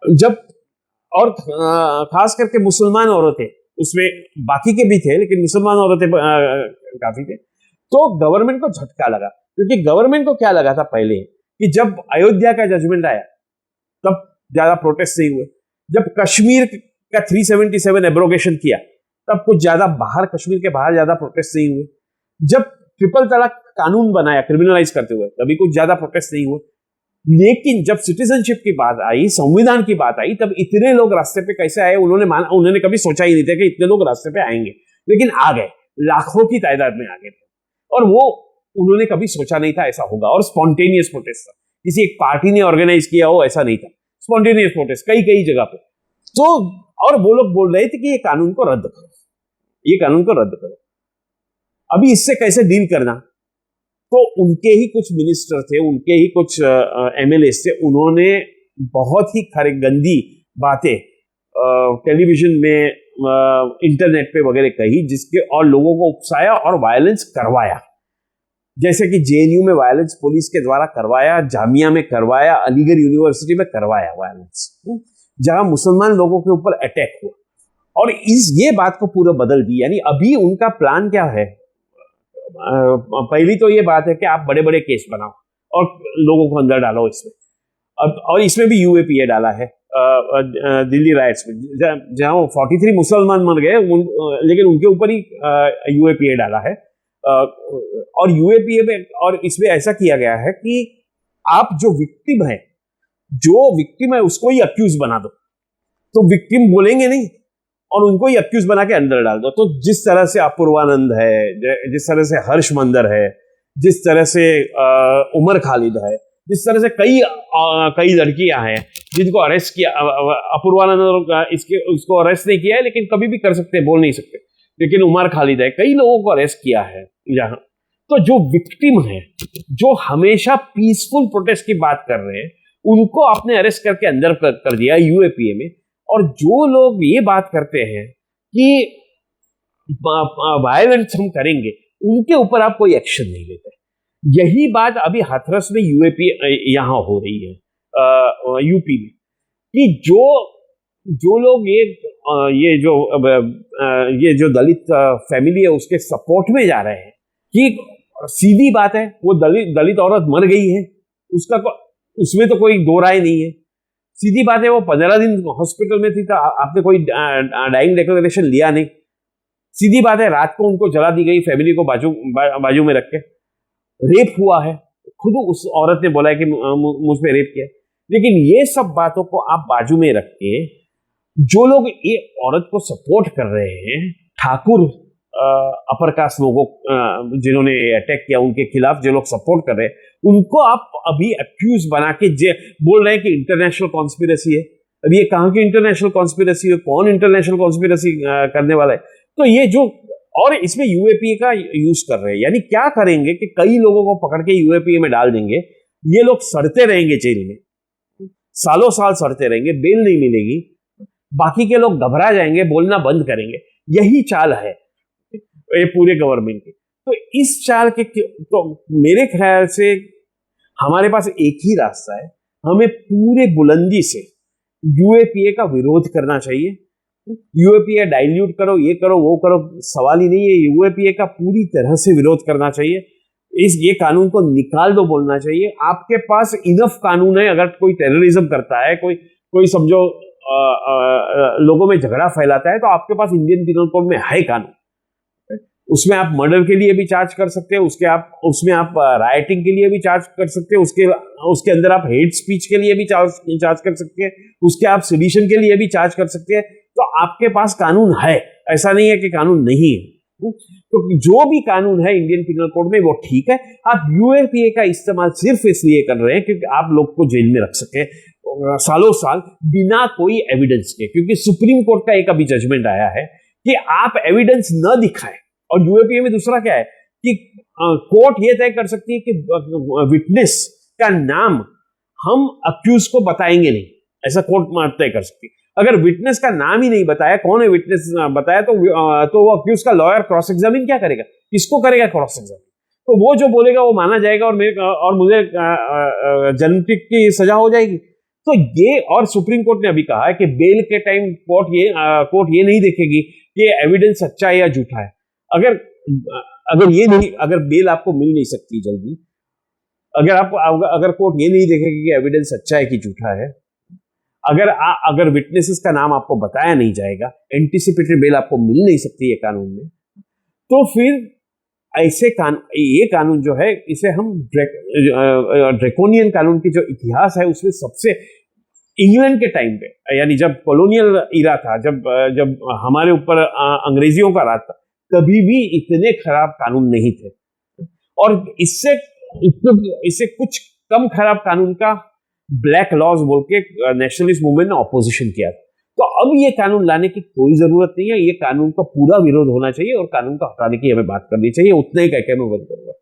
जब, और खास करके मुसलमान औरतें उसमें, बाकी के भी थे लेकिन मुसलमान औरतें काफी थे, तो गवर्नमेंट को झटका लगा, क्योंकि गवर्नमेंट को क्या लगा था पहले कि जब अयोध्या का जजमेंट आया तब ज्यादा प्रोटेस्ट नहीं हुए, जब कश्मीर का 377 एब्रोगेशन किया तब कुछ ज्यादा बाहर, कश्मीर के बाहर ज्यादा प्रोटेस्ट नहीं हुए, जब ट्रिपल तलाक कानून बनाया क्रिमिनलाइज करते हुए तभी कुछ ज्यादा प्रोटेस्ट नहीं हुए। लेकिन जब सिटीजनशिप की बात आई, संविधान की बात आई, तब इतने लोग रास्ते पे कैसे आए उन्होंने कभी सोचा ही नहीं था कि इतने लोग रास्ते पे आएंगे, लेकिन आ गए, लाखों की तादाद में आ गए। और वो उन्होंने कभी सोचा नहीं था ऐसा होगा, और स्पॉन्टेनियस प्रोटेस्ट था, किसी एक पार्टी ने ऑर्गेनाइज किया हो ऐसा नहीं था, स्पॉन्टेनियस प्रोटेस्ट कई कई जगह पे। तो और वो लोग बोल रहे थे कि ये कानून को रद्द करो, ये कानून को रद्द करो। अभी इससे कैसे डील करना, तो उनके ही कुछ मिनिस्टर थे, उनके ही कुछ एमएलए थे, उन्होंने बहुत ही गंदी बातें टेलीविजन में, इंटरनेट पे वगैरह कही, जिसके और लोगों को उकसाया और वायलेंस करवाया। जैसे कि जेएनयू में वायलेंस पुलिस के द्वारा करवाया, जामिया में करवाया, अलीगढ़ यूनिवर्सिटी में करवाया वायलेंस, जहां मुसलमान लोगों के ऊपर अटैक हुआ। और ये बात को पूरा बदल दी। यानी अभी उनका प्लान क्या है, पहली तो ये बात है कि आप बड़े बड़े केस बनाओ और लोगों को अंदर डालो इसमें। अब और इसमें भी यूएपीए डाला है दिल्ली राइट्स में, जहां 43 मुसलमान मर गए, लेकिन उनके ऊपर ही यूएपीए डाला है। और यूएपीए में और इसमें ऐसा किया गया है कि आप जो विक्टिम है उसको ही अक्यूज बना दो, तो विक्टिम बोलेंगे नहीं और उनको ही अक्यूज बना के अंदर डाल दो। तो जिस तरह से अपूर्वानंद है, जिस तरह से हर्ष मंदर है, जिस तरह से उमर खालिद है, जिस तरह से कई लड़कियां हैं जिनको अरेस्ट किया, अपूर्वानंद उसको अरेस्ट नहीं किया है लेकिन कभी भी कर सकते, बोल नहीं सकते, लेकिन उमर खालिद है, कई लोगों को अरेस्ट किया है यहाँ। तो जो विक्टिम है, जो हमेशा पीसफुल प्रोटेस्ट की बात कर रहे हैं, उनको आपने अरेस्ट करके अंदर कर दिया यूएपीए में। और जो लोग ये बात करते हैं कि वायलेंस हम करेंगे, उनके ऊपर आप कोई एक्शन नहीं लेते। यही बात अभी हाथरस में यूएपी यहां हो रही है, यूपी में, कि जो लोग ये जो दलित फैमिली है उसके सपोर्ट में जा रहे हैं, कि सीधी बात है, वो दलित औरत मर गई है, उसमें तो कोई दो राय नहीं है। सीधी बात है, वो 15 दिन हॉस्पिटल में थी, तो आपने कोई डाइंग डिक्लेरेशन लिया नहीं। सीधी बात है, रात को उनको जला दी गई, फैमिली को बाजू में रख के। रेप हुआ है, खुद उस औरत ने बोला है कि मुझ पे रेप किया। लेकिन ये सब बातों को आप बाजू में रख के, जो लोग ये औरत को सपोर्ट कर रहे हैं, ठाकुर अपर कास्ट लोगों जिन्होंने अटैक किया, उनके खिलाफ जो लोग सपोर्ट कर रहे हैं, उनको आप अभी अक्यूज बना के बोल रहे हैं कि इंटरनेशनल कॉन्स्पिरेसी है। अब ये कहां की इंटरनेशनल कॉन्स्पिरेसी है, कौन इंटरनेशनल कॉन्स्पिरेसी करने वाला है? तो ये जो, और इसमें यूएपीए का यूज कर रहे हैं, यानी क्या करेंगे कि कई लोगों को पकड़ के यूएपीए में डाल देंगे, ये लोग सड़ते रहेंगे जेल में, सालों साल सड़ते रहेंगे, बेल नहीं मिलेगी, बाकी के लोग घबरा जाएंगे, बोलना बंद करेंगे। यही चाल है ये पूरे गवर्नमेंट की। तो इस चाल के, तो मेरे ख्याल से हमारे पास एक ही रास्ता है, हमें पूरे बुलंदी से यूएपीए का विरोध करना चाहिए। यूएपीए डाइल्यूट करो, ये करो, वो करो, सवाल ही नहीं है। यूएपीए का पूरी तरह से विरोध करना चाहिए। ये कानून को निकाल दो बोलना चाहिए। आपके पास इनफ कानून है, अगर कोई टेररिज्म करता है, कोई समझो लोगों में झगड़ा फैलाता है, तो आपके पास इंडियन पिनल कोड में है कानून। उसमें आप मर्डर के लिए भी चार्ज कर सकते हैं, उसमें आप राइटिंग के लिए भी चार्ज कर सकते हैं, उसके अंदर आप हेट स्पीच के लिए भी चार्ज कर सकते हैं, उसके आप सेडिशन के लिए भी चार्ज कर सकते हैं। तो आपके पास कानून है, ऐसा नहीं है कि कानून नहीं है। तो जो भी कानून है इंडियन पिनल कोड में वो ठीक है। आप यूएपीए का इस्तेमाल सिर्फ इसलिए कर रहे हैं क्योंकि आप लोग को जेल में रख सके सालों साल बिना कोई एविडेंस के, क्योंकि सुप्रीम कोर्ट का एक अभी जजमेंट आया है कि आप एविडेंस न दिखाएं। और यूएपीए में दूसरा क्या है कि कोर्ट ये तय कर सकती है कि विटनेस का नाम हम अक्यूज को बताएंगे नहीं, ऐसा कोर्ट तय कर सकती है। अगर विटनेस का नाम ही नहीं बताया, कौन है विटनेस बताया, तो वो अक्यूज का लॉयर क्रॉस एग्जामिन क्या करेगा, किसको करेगा क्रॉस एग्जामिन? तो वो जो बोलेगा वो माना जाएगा और मुझे जन्मठीक की सजा हो जाएगी। तो ये, और सुप्रीम कोर्ट ने अभी कहा है कि बेल के टाइम कोर्ट ये नहीं देखेगी कि एविडेंस सच्चा है या झूठा है। अगर बेल आपको मिल नहीं सकती जल्दी, अगर कोर्ट ये नहीं देखेगी कि एविडेंस अच्छा है कि झूठा है, अगर विटनेसेस का नाम आपको बताया नहीं जाएगा, एंटीसिपेटरी बेल आपको मिल नहीं सकती है कानून में, तो फिर ये कानून जो है, इसे हम ड्रैकोनियन कानून की जो इतिहास है उसमें सबसे, इंग्लैंड के टाइम पे, यानी जब कॉलोनियल इरा था, जब हमारे ऊपर अंग्रेजियों का राज था, कभी भी इतने खराब कानून नहीं थे। और इससे कुछ कम खराब कानून का ब्लैक लॉज बोल के नेशनलिस्ट मूवमेंट ने ऑपोजिशन किया था। तो अब ये कानून लाने की कोई जरूरत नहीं है, ये कानून का पूरा विरोध होना चाहिए और कानून को हटाने की हमें बात करनी चाहिए। उतना ही कह के मैं बंद करूंगा।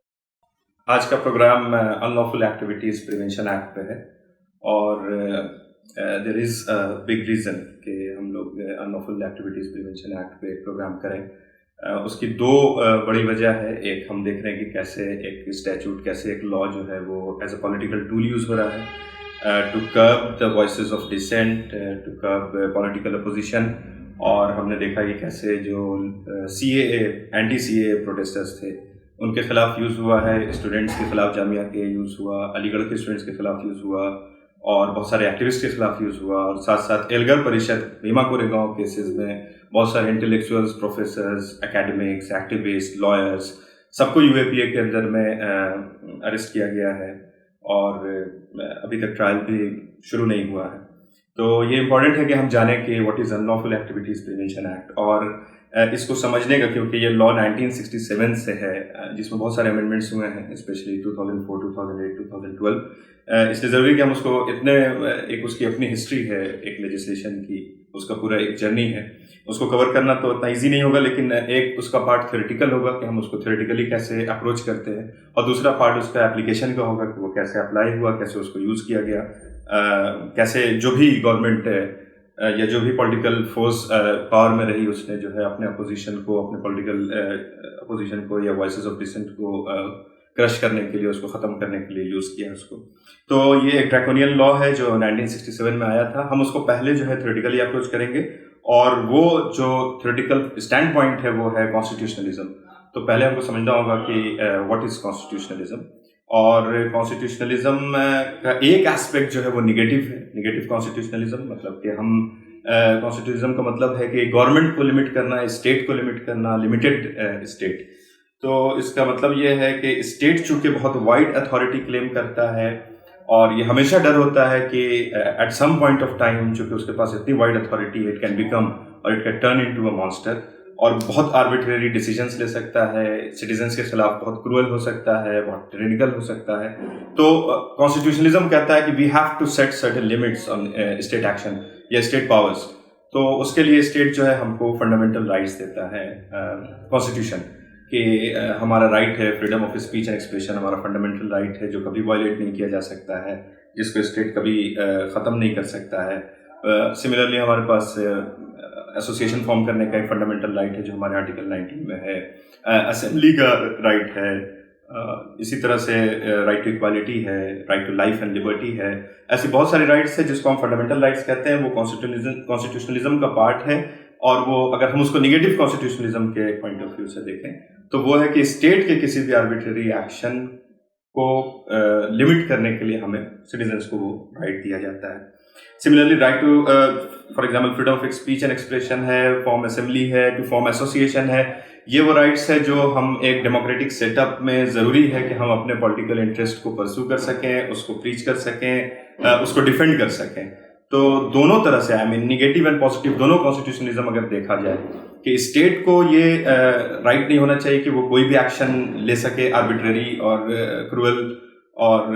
आज का programme Unlawful Activities Prevention Act पे है और there is a big reason कि हम लोग अनलॉफुल एक्टिविटीज प्रिवेंशन एक्ट पे प्रोग्राम करें। उसकी दो बड़ी वजह है। एक, हम देख रहे हैं कि कैसे एक स्टैट्यूट, कैसे एक लॉ जो है वो as a political tool use हो रहा है to curb the voices of dissent, to curb political opposition. और हमने देखा कि कैसे जो CAA, एंटी CAA प्रोटेस्टर्स थे, उनके खिलाफ यूज़ हुआ है, स्टूडेंट्स के खिलाफ जामिया के यूज़ हुआ, अलीगढ़ के स्टूडेंट्स के खिलाफ यूज़ हुआ और बहुत सारे एक्टिविस्ट के खिलाफ यूज़ हुआ। और साथ साथ एल्गार परिषद, भीमा कोरेगांव केसेस में बहुत सारे intellectuals, professors, academics, activist, lawyers, सबको UAPA के अंदर में अरेस्ट किया गया है और अभी तक ट्रायल भी शुरू नहीं हुआ है। तो ये इम्पॉर्टेंट है कि हम जानें कि what is unlawful activities prevention act, और इसको समझने का, क्योंकि ये लॉ 1967 से है, जिसमें बहुत सारे अमेंडमेंट्स हुए हैं, स्पेशली 2004, 2008, 2012। इसलिए ज़रूरी कि हम उसको एक उसकी अपनी हिस्ट्री है, एक लेजिस्लेशन की, उसका पूरा एक जर्नी है, उसको कवर करना तो उतना ईजी नहीं होगा, लेकिन एक उसका पार्ट थ्योरेटिकल होगा कि हम उसको थ्योरेटिकली कैसे अप्रोच करते हैं, और दूसरा पार्ट उसका एप्लीकेशन का होगा कि वो कैसे अप्लाई हुआ, कैसे उसको यूज़ किया गया, कैसे जो भी गवर्नमेंट है या जो भी पॉलिटिकल फोर्स पावर में रही, उसने जो है अपने अपोजिशन को, अपने पॉलिटिकल अपोजिशन को या वॉइसेस ऑफ डिसेंट को क्रश करने के लिए, उसको ख़त्म करने के लिए यूज़ किया उसको। तो ये एक ड्रैकोनियन लॉ है जो 1967 में आया था। हम उसको पहले जो है थ्योरेटिकली अप्रोच करेंगे, और वो जो थ्योरेटिकल स्टैंड पॉइंट है वो है कॉन्स्टिट्यूशनलिज्म। तो पहले हमको समझना होगा कि व्हाट इज़ कॉन्स्टिट्यूशनलिज्म, और कॉन्स्टिट्यूशनलिज्म का एक एस्पेक्ट जो है वो निगेटिव है, निगेटिव कॉन्स्टिट्यूशनलिज्म। मतलब कि हम कॉन्स्टिट्यूशनलिज्म का मतलब है कि गवर्नमेंट को लिमिट करना, स्टेट को लिमिट करना, लिमिटेड स्टेट। तो इसका मतलब ये है कि स्टेट चूंकि बहुत वाइड अथॉरिटी क्लेम करता है, और ये हमेशा डर होता है कि at some point of time, चूंकि उसके पास इतनी wide authority, it can become और it can turn into a monster, और बहुत आर्बिट्रेरी डिसीजंस ले सकता है, सिटीजन्स के खिलाफ बहुत क्रूअल हो सकता है, बहुत टिरेनिकल हो सकता है। तो कॉन्स्टिट्यूशनलिज्म कहता है कि we have to set certain limits on state action या स्टेट पावर्स। तो उसके लिए स्टेट जो है हमको फंडामेंटल राइट्स देता है कॉन्स्टिट्यूशन, कि हमारा राइट है freedom of speech and expression, हमारा फंडामेंटल राइट है जो कभी वायलेट नहीं किया जा सकता है, जिसको स्टेट कभी ख़त्म नहीं कर सकता है। सिमिलरली हमारे पास एसोसिएशन फॉर्म करने का एक फंडामेंटल राइट है जो हमारे आर्टिकल 19 में है, असेंबली का राइट है, इसी तरह से राइट टू इक्वालिटी है, right to life and liberty है। ऐसे बहुत सारे राइट्स हैं जिसको हम फंडामेंटल राइट्स कहते हैं, वो कॉन्स्टिट्यूशनलिज्म का पार्ट है। और वो अगर हम उसको निगेटिव कॉन्स्टिट्यूशनलिज्म के पॉइंट ऑफ व्यू से देखें तो वो है कि स्टेट के किसी भी आर्बिट्रेरी एक्शन को लिमिट करने के लिए हमें सिटीजन्स को वो राइट दिया जाता है। Similarly right to for example freedom of speech and expression है, फॉर्म असेंबली है, टू फॉर्म एसोसिएशन है। ये वो राइट्स है जो हम एक डेमोक्रेटिक सेटअप में ज़रूरी है कि हम अपने पॉलिटिकल इंटरेस्ट को परस्यू कर सकें, उसको प्रीच कर सकें, उसको डिफेंड कर सकें। तो दोनों तरह से, I mean negative and positive दोनों कॉन्स्टिट्यूशनलिज्म अगर देखा जाए कि स्टेट को ये राइट नहीं होना चाहिए कि वो कोई भी एक्शन ले सके आर्बिट्रेरी और क्रूअल, और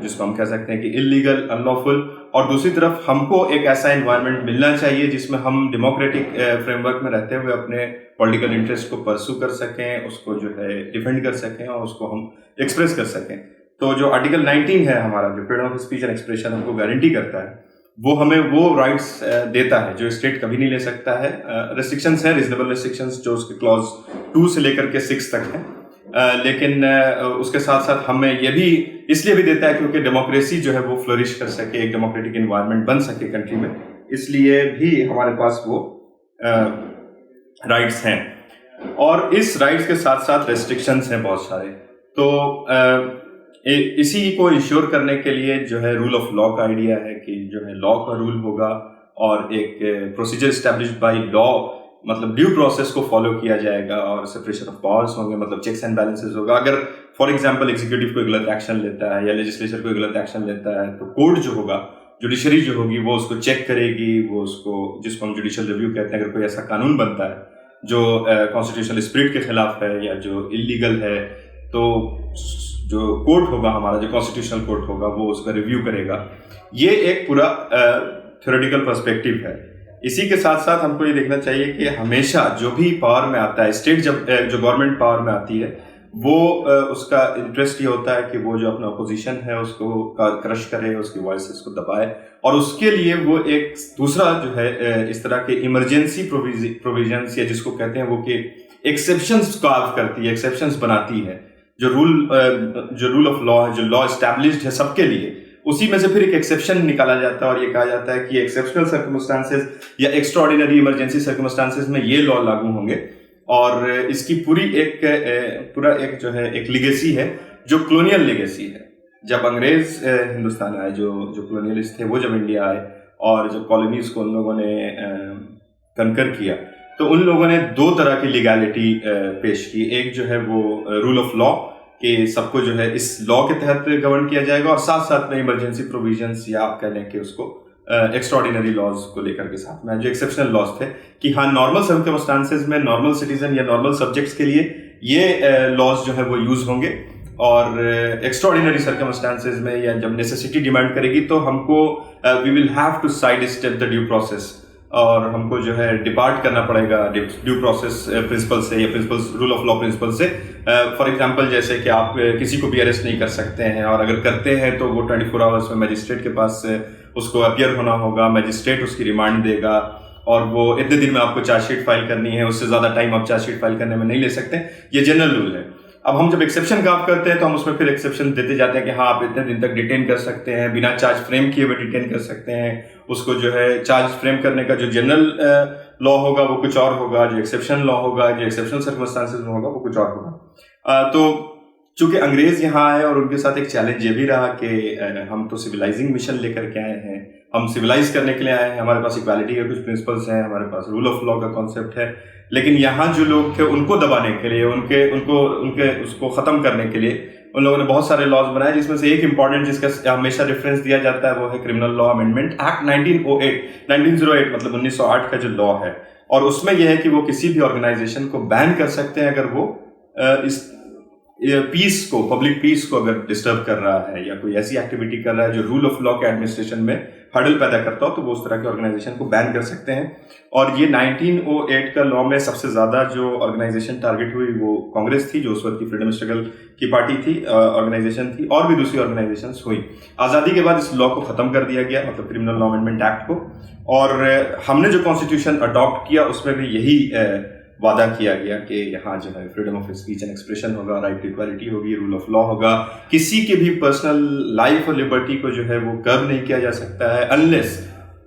जिसको हम कह सकते हैं कि इलीगल, अनलॉफुल। और दूसरी तरफ हमको एक ऐसा एनवायरनमेंट मिलना चाहिए जिसमें हम डेमोक्रेटिक फ्रेमवर्क में रहते हुए अपने पॉलिटिकल इंटरेस्ट को परस्यू कर सकें, उसको जो है डिफेंड कर सकें और उसको हम एक्सप्रेस कर सकें। तो जो आर्टिकल 19 है हमारा, जो freedom of speech and expression हमको गारंटी करता है, वो हमें वो राइट्स देता है जो स्टेट कभी नहीं ले सकता है। रेस्ट्रिक्शंस हैं, रीजनेबल रेस्ट्रिक्शंस, जो उसके क्लॉज 2 से लेकर के 6 तक है। लेकिन उसके साथ साथ हमें ये भी इसलिए भी देता है क्योंकि डेमोक्रेसी जो है वो फ्लोरिश कर सके, एक डेमोक्रेटिक इन्वायरमेंट बन सके कंट्री में, इसलिए भी हमारे पास वो राइट्स हैं। और इस राइट्स के साथ साथ रेस्ट्रिक्शंस हैं बहुत सारे। तो इसी को इंश्योर करने के लिए जो है रूल ऑफ लॉ का आइडिया है कि जो है लॉ का रूल होगा और एक प्रोसीजर एस्टैब्लिश्ड बाय लॉ, मतलब ड्यू प्रोसेस को फॉलो किया जाएगा और सेपरेशन ऑफ पावर्स होंगे, मतलब चेक्स एंड बैलेंसेस होगा। अगर फॉर एग्जांपल एग्जीक्यूटिव कोई गलत एक्शन लेता है या लेजिस्लेचर कोई गलत एक्शन लेता है तो कोर्ट जो होगा, जुडिशरी जो होगी, वो उसको चेक करेगी, वो उसको, जिसको हम जुडिशियल रिव्यू कहते हैं, अगर कोई ऐसा कानून बनता है जो कॉन्स्टिट्यूशनल स्पिरिट के खिलाफ है या जो इलीगल है, तो जो कोर्ट होगा हमारा, जो कॉन्स्टिट्यूशनल कोर्ट होगा, वो उसका रिव्यू करेगा। ये एक पूरा थ्योरेटिकल पर्सपेक्टिव है। इसी के साथ साथ हमको ये देखना चाहिए कि हमेशा जो भी पावर में आता है, स्टेट जब जो गवर्नमेंट पावर में आती है, वो उसका इंटरेस्ट ये होता है कि वो जो अपना अपोजिशन है उसको क्रश करे, उसकी वॉइसेस को दबाए, और उसके लिए वो एक दूसरा जो है इस तरह के इमरजेंसी प्रोविजंस या जिसको कहते हैं वो कि एक्सेप्शंस कार्व करती है, एक्सेप्शंस बनाती है। जो रूल ऑफ लॉ है, जो लॉ एस्टैब्लिश्ड है सबके लिए, उसी में से फिर एक एक्सेप्शन निकाला जाता है और ये कहा जाता है कि एक्सेप्शनल सर्कमस्टांसेस या एक्स्ट्राऑर्डिनरी इमरजेंसी सर्कमस्टांसेस में ये लॉ लागू होंगे। और इसकी पूरा एक जो है एक लिगेसी है जो कॉलोनियल लिगेसी है। जब अंग्रेज हिंदुस्तान आए, जो कॉलोनियलिस्ट थे, वो जब इंडिया आए और जब कॉलोनीज को उन लोगों ने कनकर किया, तो उन लोगों ने दो तरह की लीगैलिटी पेश की। एक जो है वो रूल ऑफ लॉ, कि सबको जो है इस लॉ के तहत गवर्न किया जाएगा, और साथ साथ में इमरजेंसी प्रोविजंस या आप कह लें कि उसको एक्स्ट्राऑर्डिनरी लॉज को लेकर के साथ में जो एक्सेप्शनल लॉज थे कि हाँ नॉर्मल सर्कमस्टांसेस में नॉर्मल सिटीजन या नॉर्मल सब्जेक्ट्स के लिए ये लॉज जो है वो यूज होंगे, और एक्स्ट्राऑर्डिनरी सर्कमस्टांसेस में या जब नेसेसिटी डिमांड करेगी तो हमको we will have to side step the due process, और हमको जो है डिपार्ट करना पड़ेगा ड्यू प्रोसेस प्रिंसिपल से या principles rule of law principal से। फॉर एग्जांपल जैसे कि आप किसी को भी अरेस्ट नहीं कर सकते हैं, और अगर करते हैं तो वो 24 आवर्स में मजिस्ट्रेट के पास उसको अपीयर होना होगा, मजिस्ट्रेट उसकी रिमांड देगा, और वो इतने दिन में आपको चार्जशीट फाइल करनी है, उससे ज़्यादा टाइम आप चार्जशीट फाइल करने में नहीं ले सकते। ये जनरल रूल है। अब हम जब एक्सेप्शन काम करते हैं तो हम उसमें फिर एक्सेप्शन देते जाते हैं कि हाँ आप इतने दिन तक डिटेन कर सकते हैं, बिना चार्ज फ्रेम किए हुए डिटेन कर सकते हैं। उसको जो है चार्ज फ्रेम करने का जो जनरल लॉ होगा वो कुछ और होगा, जो एक्सेप्शन लॉ होगा, जो एक्सेप्शनल सर्कमस्टांसेस में होगा वो कुछ और होगा। तो चूंकि अंग्रेज यहाँ आए और उनके साथ एक चैलेंज ये भी रहा कि हम तो सिविलाइजिंग मिशन लेकर के आए हैं, हम सिविलाइज करने के लिए आए हैं, हमारे पास इक्वालिटी के कुछ प्रिंसिपल्स हैं, हमारे पास रूल ऑफ लॉ का कॉन्सेप्ट है, लेकिन यहाँ जो लोग थे उनको दबाने के लिए, उनके उसको खत्म करने के लिए उन लोगों ने बहुत सारे लॉज बनाए, जिसमें से एक इंपॉर्टेंट जिसका हमेशा रेफरेंस दिया जाता है वो है क्रिमिनल लॉ अमेंडमेंट एक्ट 1908 मतलब 1908 का जो लॉ है। और उसमें यह है कि वो किसी भी ऑर्गेनाइजेशन को बैन कर सकते हैं अगर वो इस पीस को, पब्लिक पीस को अगर डिस्टर्ब कर रहा है या कोई ऐसी एक्टिविटी कर रहा है जो रूल ऑफ लॉ के एडमिनिस्ट्रेशन में हर्डल पैदा करता हो, तो वो उस तरह के ऑर्गेनाइजेशन को बैन कर सकते हैं। और ये 1908 का लॉ में सबसे ज्यादा जो ऑर्गेनाइजेशन टारगेट हुई वो कांग्रेस थी, जो उस वक्त की फ्रीडम स्ट्रगल की पार्टी थी, ऑर्गेनाइजेशन थी, और भी दूसरी ऑर्गेनाइजेशन हुई। आजादी के बाद इस लॉ को खत्म कर दिया गया, मतलब क्रिमिनल लॉ अमेंडमेंट एक्ट को, और हमने जो कॉन्स्टिट्यूशन अडॉप्ट किया उसमें भी यही वादा किया गया कि यहाँ जो है freedom of speech and expression होगा, राइट टू इक्वालिटी होगी, रूल ऑफ लॉ होगा, किसी के भी पर्सनल लाइफ और लिबर्टी को जो है वो कर्व नहीं किया जा सकता है unless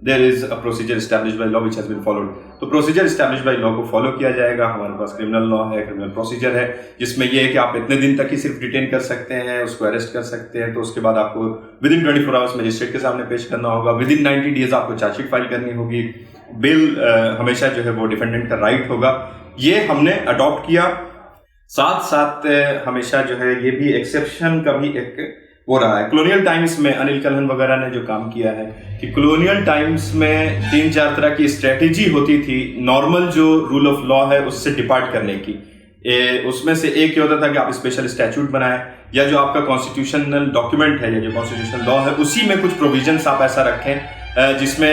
there is a procedure established by law which has been followed. तो प्रोसीजर एस्टैब्लिश्ड बाय लॉ को फॉलो किया जाएगा। हमारे पास क्रिमिनल लॉ है, क्रिमिनल प्रोसीजर है, जिसमें यह है कि आप इतने दिन तक ही सिर्फ डिटेन कर सकते हैं, उसको अरेस्ट कर सकते हैं, तो उसके बाद आपको विद इन 24 आवर्स मजिस्ट्रेट के सामने पेश करना होगा, विद इन 90 डेज आपको चार्जशीट फाइल करनी होगी, बेल हमेशा जो है वो डिफेंडेंट का राइट होगा। ये हमने अडॉप्ट किया। साथ साथ हमेशा जो है ये भी एक्सेप्शन का भी एक वो रहा है। कॉलोनियल टाइम्स में अनिल कल्हन वगैरह ने जो काम किया है कि कॉलोनियल टाइम्स में 3-4 तरह की स्ट्रेटेजी होती थी नॉर्मल जो रूल ऑफ लॉ है उससे डिपार्ट करने की। उसमें से एक ये होता था कि आप स्पेशल स्टैट्यूट बनाएं, या जो आपका कॉन्स्टिट्यूशनल डॉक्यूमेंट है या जो कॉन्स्टिट्यूशनल लॉ है उसी में कुछ प्रोविजंस आप ऐसा रखें जिसमें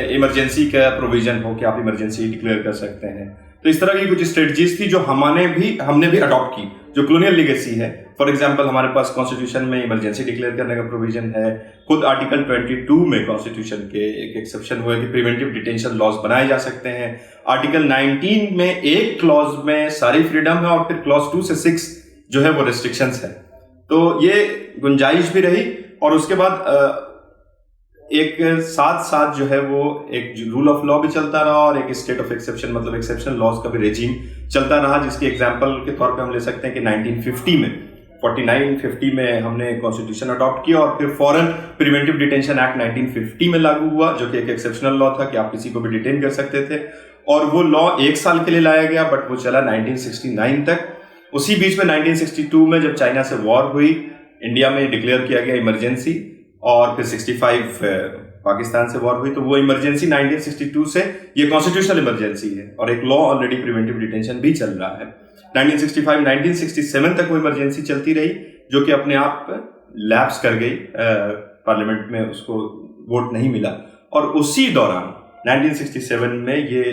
इमरजेंसी का प्रोविजन हो कि आप इमरजेंसी डिक्लेयर कर सकते हैं। तो इस तरह की कुछ स्ट्रेटजीज थी जो हमने भी अडॉप्ट की, जो कॉलोनियल लीगेसी है। फॉर एग्जांपल हमारे पास कॉन्स्टिट्यूशन में इमरजेंसी डिक्लेयर करने का प्रोविजन है। खुद आर्टिकल 22 में कॉन्स्टिट्यूशन के एक एक्सेप्शन हुआ कि प्रिवेंटिव डिटेंशन लॉज बनाए जा सकते हैं। आर्टिकल 19 में एक क्लॉज में सारी फ्रीडम है और फिर क्लॉज 2 से 6 जो है वो रिस्ट्रिक्शंस है। तो ये गुंजाइश भी रही। और उसके बाद एक साथ साथ जो है वो एक रूल ऑफ लॉ भी चलता रहा और एक स्टेट ऑफ एक्सेप्शन मतलब एक्सेप्शनल लॉज का भी रेजिम चलता रहा, जिसके एग्जांपल के तौर पे हम ले सकते हैं कि 1950 में 49-50 में हमने कॉन्स्टिट्यूशन अडॉप्ट किया और फिर फॉरेन प्रिवेंटिव डिटेंशन एक्ट 1950 में लागू हुआ, जो कि एक एक्सेप्शनल लॉ था कि आप किसी को भी डिटेन कर सकते थे। और वो लॉ 1 साल के लिए लाया गया, बट वो चला 1969 तक। उसी बीच में 1962 में जब चाइना से वॉर हुई, इंडिया में डिक्लेयर किया गया इमरजेंसी, और फिर 65 पाकिस्तान से वॉर हुई, तो वो इमरजेंसी 1962 से ये कॉन्स्टिट्यूशनल इमरजेंसी है और एक लॉ ऑलरेडी प्रिवेंटिव डिटेंशन भी चल रहा है। 1965-1967 तक वो इमरजेंसी चलती रही, जो कि अपने आप लैप्स कर गई, पार्लियामेंट में उसको वोट नहीं मिला। और उसी दौरान 1967 में ये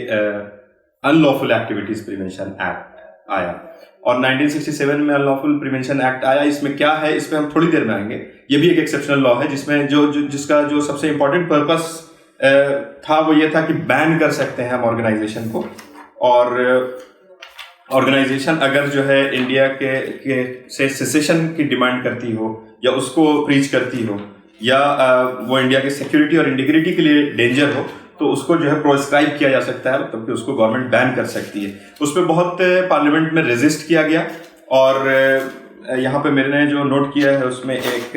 अनलॉफुल एक्टिविटीज प्रिवेंशन एक्ट आया, और 1967 में अनलॉफुल प्रिवेंशन एक्ट आया। इसमें क्या है, इस पे हम थोड़ी देर में आएंगे। ये भी एक एक्सेप्शनल लॉ है जिसमें जिसका जो सबसे इंपॉर्टेंट पर्पस था वो ये था कि बैन कर सकते हैं हम ऑर्गेनाइजेशन को, और ऑर्गेनाइजेशन अगर जो है इंडिया के से सेसेशन की डिमांड करती हो या उसको प्रीच करती हो या वो इंडिया की सिक्योरिटी और इंटीग्रिटी के लिए डेंजर हो, तो उसको जो है प्रोस्क्राइब किया जा सकता है, मतलब कि उसको गवर्नमेंट बैन कर सकती है। उस पर बहुत पार्लियामेंट में रेजिस्ट किया गया, और यहाँ पे मैंने जो नोट किया है उसमें एक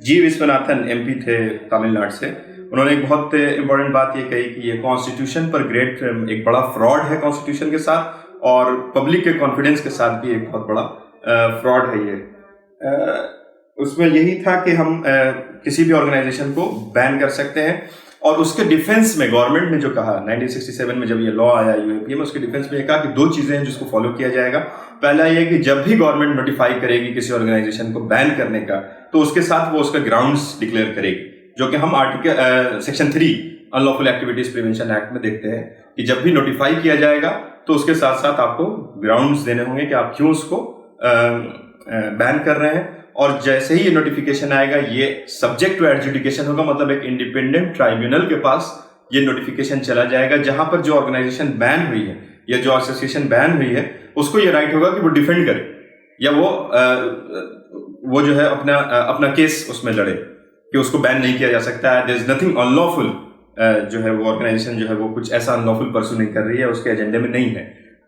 जी विश्वनाथन एमपी थे तमिलनाडु से, उन्होंने एक बहुत इंपॉर्टेंट बात ये कही कि ये कॉन्स्टिट्यूशन पर ग्रेट एक बड़ा फ्रॉड है कॉन्स्टिट्यूशन के साथ, और पब्लिक के कॉन्फिडेंस के साथ भी एक बहुत बड़ा फ्रॉड है ये। उसमें यही था कि हम किसी भी ऑर्गेनाइजेशन को बैन कर सकते हैं, और उसके डिफेंस में गवर्नमेंट ने जो कहा 1967 में जब ये लॉ आया यूएपी में, उसके डिफेंस में ये कहा कि 2 चीजें हैं जिसको फॉलो किया जाएगा। पहला ये कि जब भी गवर्नमेंट नोटिफाई करेगी किसी ऑर्गेनाइजेशन को बैन करने का, तो उसके साथ वो उसका ग्राउंड्स डिक्लेयर करेगी, जो कि हम article section 3 unlawful Activities Prevention act में देखते हैं कि जब भी नोटिफाई किया जाएगा तो उसके साथ साथ आपको ग्राउंड्स देने होंगे कि आप क्यों उसको बैन कर रहे हैं। और जैसे ही ये नोटिफिकेशन आएगा, ये सब्जेक्ट टू एडजुडिकेशन होगा, मतलब एक इंडिपेंडेंट ट्राइब्यूनल के पास ये नोटिफिकेशन चला जाएगा, जहां पर जो ऑर्गेनाइजेशन बैन हुई है या जो एसोसिएशन बैन हुई है, उसको ये राइट होगा कि वो डिफेंड करे या वो जो है अपना केस उसमें लड़े कि उसको बैन नहीं किया जा सकता है। देयर इज नथिंग अनलॉफुल, जो है वो ऑर्गेनाइजेशन जो है वो कुछ ऐसा अनलॉफुल परस्यू नहीं कर रही है, उसके एजेंडे में नहीं है।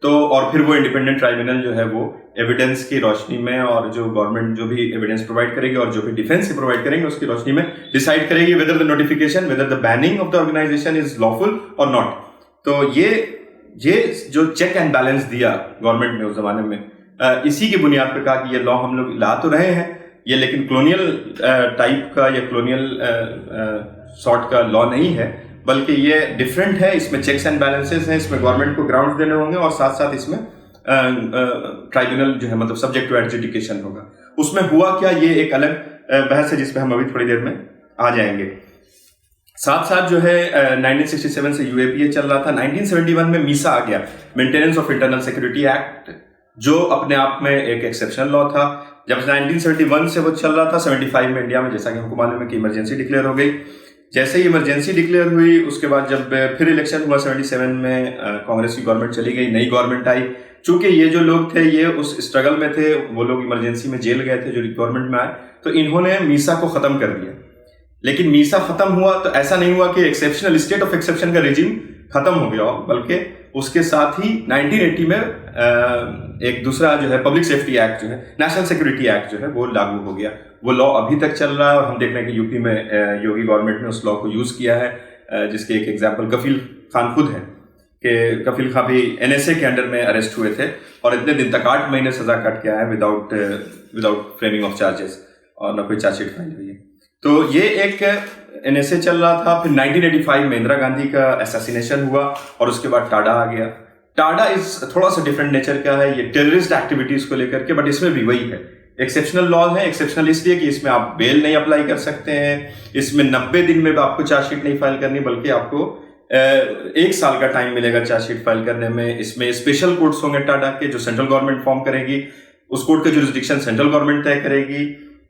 तो और फिर वो इंडिपेंडेंट ट्राइब्यूनल जो है वो एविडेंस की रोशनी में, और जो गवर्नमेंट जो भी एविडेंस प्रोवाइड करेगी और जो भी डिफेंस प्रोवाइड करेंगे, उसकी रोशनी में डिसाइड करेगी whether the notification, whether the banning of the organisation is lawful और नॉट। तो ये जो चेक एंड बैलेंस दिया गवर्नमेंट ने उस जमाने में, इसी की बुनियाद पर कहा कि ये लॉ हम लोग ला तो रहे हैं ये, लेकिन कॉलोनियल टाइप का या कॉलोनियल सॉर्ट का लॉ नहीं है, बल्कि ये डिफरेंट है। इसमें चेक्स एंड बैलेंसेस हैं, इसमें गवर्नमेंट को ग्राउंड्स देने होंगे, और साथ साथ इसमें ट्राइब्यूनल जो है मतलब सब्जेक्ट टू एडजुडिकेशन होगा। उसमें हुआ क्या, ये एक अलग बहस है जिस पे हम अभी थोड़ी देर में आ जाएंगे। साथ साथ जो है 1967 से यूएपीए चल रहा था। 1971 में मीसा आ गया, maintenance of internal security act, जो अपने आप में एक एक्सेप्शनल लॉ था। जब 1971 से वो चल रहा था, 75 में इंडिया में, जैसा कि हमको मालूम है कि इमरजेंसी डिक्लेयर हो गई। जैसे ही इमरजेंसी डिक्लेयर हुई, उसके बाद जब फिर इलेक्शन हुआ 77 में, कांग्रेस की गवर्नमेंट चली गई, नई गवर्नमेंट आई। चूंकि ये जो लोग थे ये उस स्ट्रगल में थे, वो लोग इमरजेंसी में जेल गए थे जो गवर्नमेंट में आए, तो इन्होंने मीसा को खत्म कर दिया। लेकिन मीसा खत्म हुआ तो ऐसा नहीं हुआ कि एक्सेप्शनल स्टेट ऑफ एक्सेप्शन का रिजीम खत्म हो गया, बल्कि उसके साथ ही 1980 में एक दूसरा जो है पब्लिक सेफ्टी एक्ट जो है, नेशनल सिक्योरिटी एक्ट जो है वो लागू हो गया। वो लॉ अभी तक चल रहा है, और हम देख रहे हैं कि यूपी में योगी गवर्नमेंट ने उस लॉ को यूज किया है, जिसके एक एग्जाम्पल कफील खान खुद है कि कफील खान भी एनएसए के अंडर में अरेस्ट हुए थे, और इतने दिन तक 8 महीने सजा काट के आए विदाउट फ्रेमिंग ऑफ चार्जेस, और न कोई चार्जशीट फाइल हुई है। तो ये एक एनएसए चल रहा था। फिर 1985 में इंदिरा गांधी का असैसिनेशन हुआ, और उसके बाद टाडा आ गया। टाडा इज थोड़ा सा डिफरेंट नेचर का है, ये टेररिस्ट एक्टिविटीज को लेकर के, बट इसमें भी वही है, एक्सेप्शनल लॉ है। एक्सेप्शनल इसलिए कि इसमें आप बेल नहीं अप्लाई कर सकते हैं, इसमें 90 दिन में आपको चार्जशीट नहीं फाइल करनी, बल्कि आपको 1 साल का टाइम मिलेगा चार्जशीट फाइल करने में। इसमें स्पेशल कोर्ट्स होंगे टाडा के, जो सेंट्रल गवर्नमेंट फॉर्म करेगी, उस कोर्ट का जुरिस्डिक्शन सेंट्रल गवर्नमेंट तय करेगी,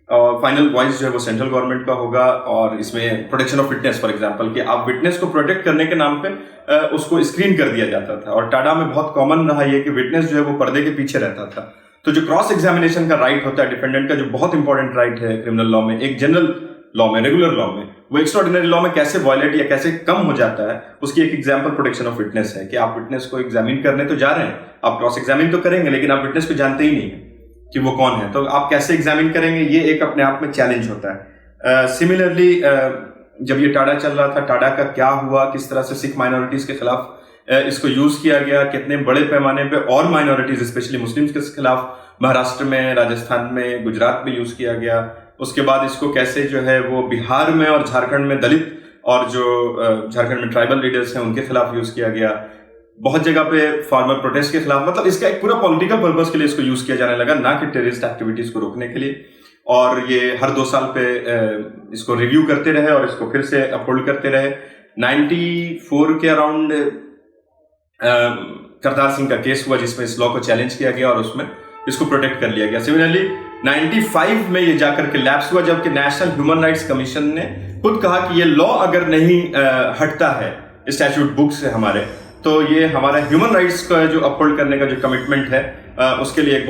और फाइनल वॉइस जो है वो सेंट्रल गवर्नमेंट का होगा। और इसमें protection of witness, for example, कि आप विटनेस को प्रोटेक्ट करने के नाम पे उसको स्क्रीन कर दिया जाता था। और टाडा में बहुत कॉमन रहा ये कि विटनेस जो है वो पर्दे के पीछे रहता था। तो जो क्रॉस एग्जामिनेशन का राइट होता है डिफेंडेंट का, जो बहुत इंपॉर्टेंट राइट है क्रिमिनल लॉ में, एक जनरल लॉ में, रेगुलर लॉ में, वो एक्स्ट्राऑर्डिनरी लॉ में कैसे वायलेट या कैसे कम हो जाता है, उसकी एक एग्जांपल प्रोटेक्शन ऑफ विटनेस है कि आप विटनेस को एग्जामिन करने तो जा रहे हैं, आप क्रॉस एग्जामिन तो करेंगे, लेकिन आप विटनेस को जानते ही नहीं है कि वो कौन है, तो आप कैसे एग्जामिन करेंगे, ये एक अपने आप में चैलेंज होता है। सिमिलरली जब ये टाडा चल रहा था, टाडा का क्या हुआ, किस तरह से सिख माइनॉरिटीज के खिलाफ इसको यूज किया गया, कितने बड़े पैमाने पे और माइनॉरिटीज स्पेशली मुस्लिम्स के खिलाफ महाराष्ट्र में, राजस्थान में, गुजरात में यूज किया गया। उसके बाद इसको कैसे जो है वो बिहार में और झारखंड में दलित और जो झारखंड में ट्राइबल लीडर्स हैं उनके खिलाफ यूज किया गया। बहुत जगह पे फार्मर प्रोटेस्ट के खिलाफ, मतलब इसका एक पूरा पॉलिटिकल पर्पस के लिए इसको यूज किया जाने लगा, ना कि टेररिस्ट एक्टिविटीज को रोकने के लिए। और ये हर 2 साल पे इसको रिव्यू करते रहे और इसको फिर से अपहोल्ड करते रहे। 94 के अराउंड करतार सिंह का केस हुआ जिसमें इस लॉ को चैलेंज किया गया और उसमें इसको प्रोटेक्ट कर लिया गया। सिमिलरली 95 में ये जाकर के लैप्स हुआ, जबकि नेशनल ह्यूमन राइट्स कमीशन ने खुद कहा कि ये लॉ अगर नहीं हटता है स्टैट्यूट बुक से हमारे, तो ये हमारा ह्यूमन राइट्स का जो अपहोल्ड करने का जो कमिटमेंट है उसके लिए एक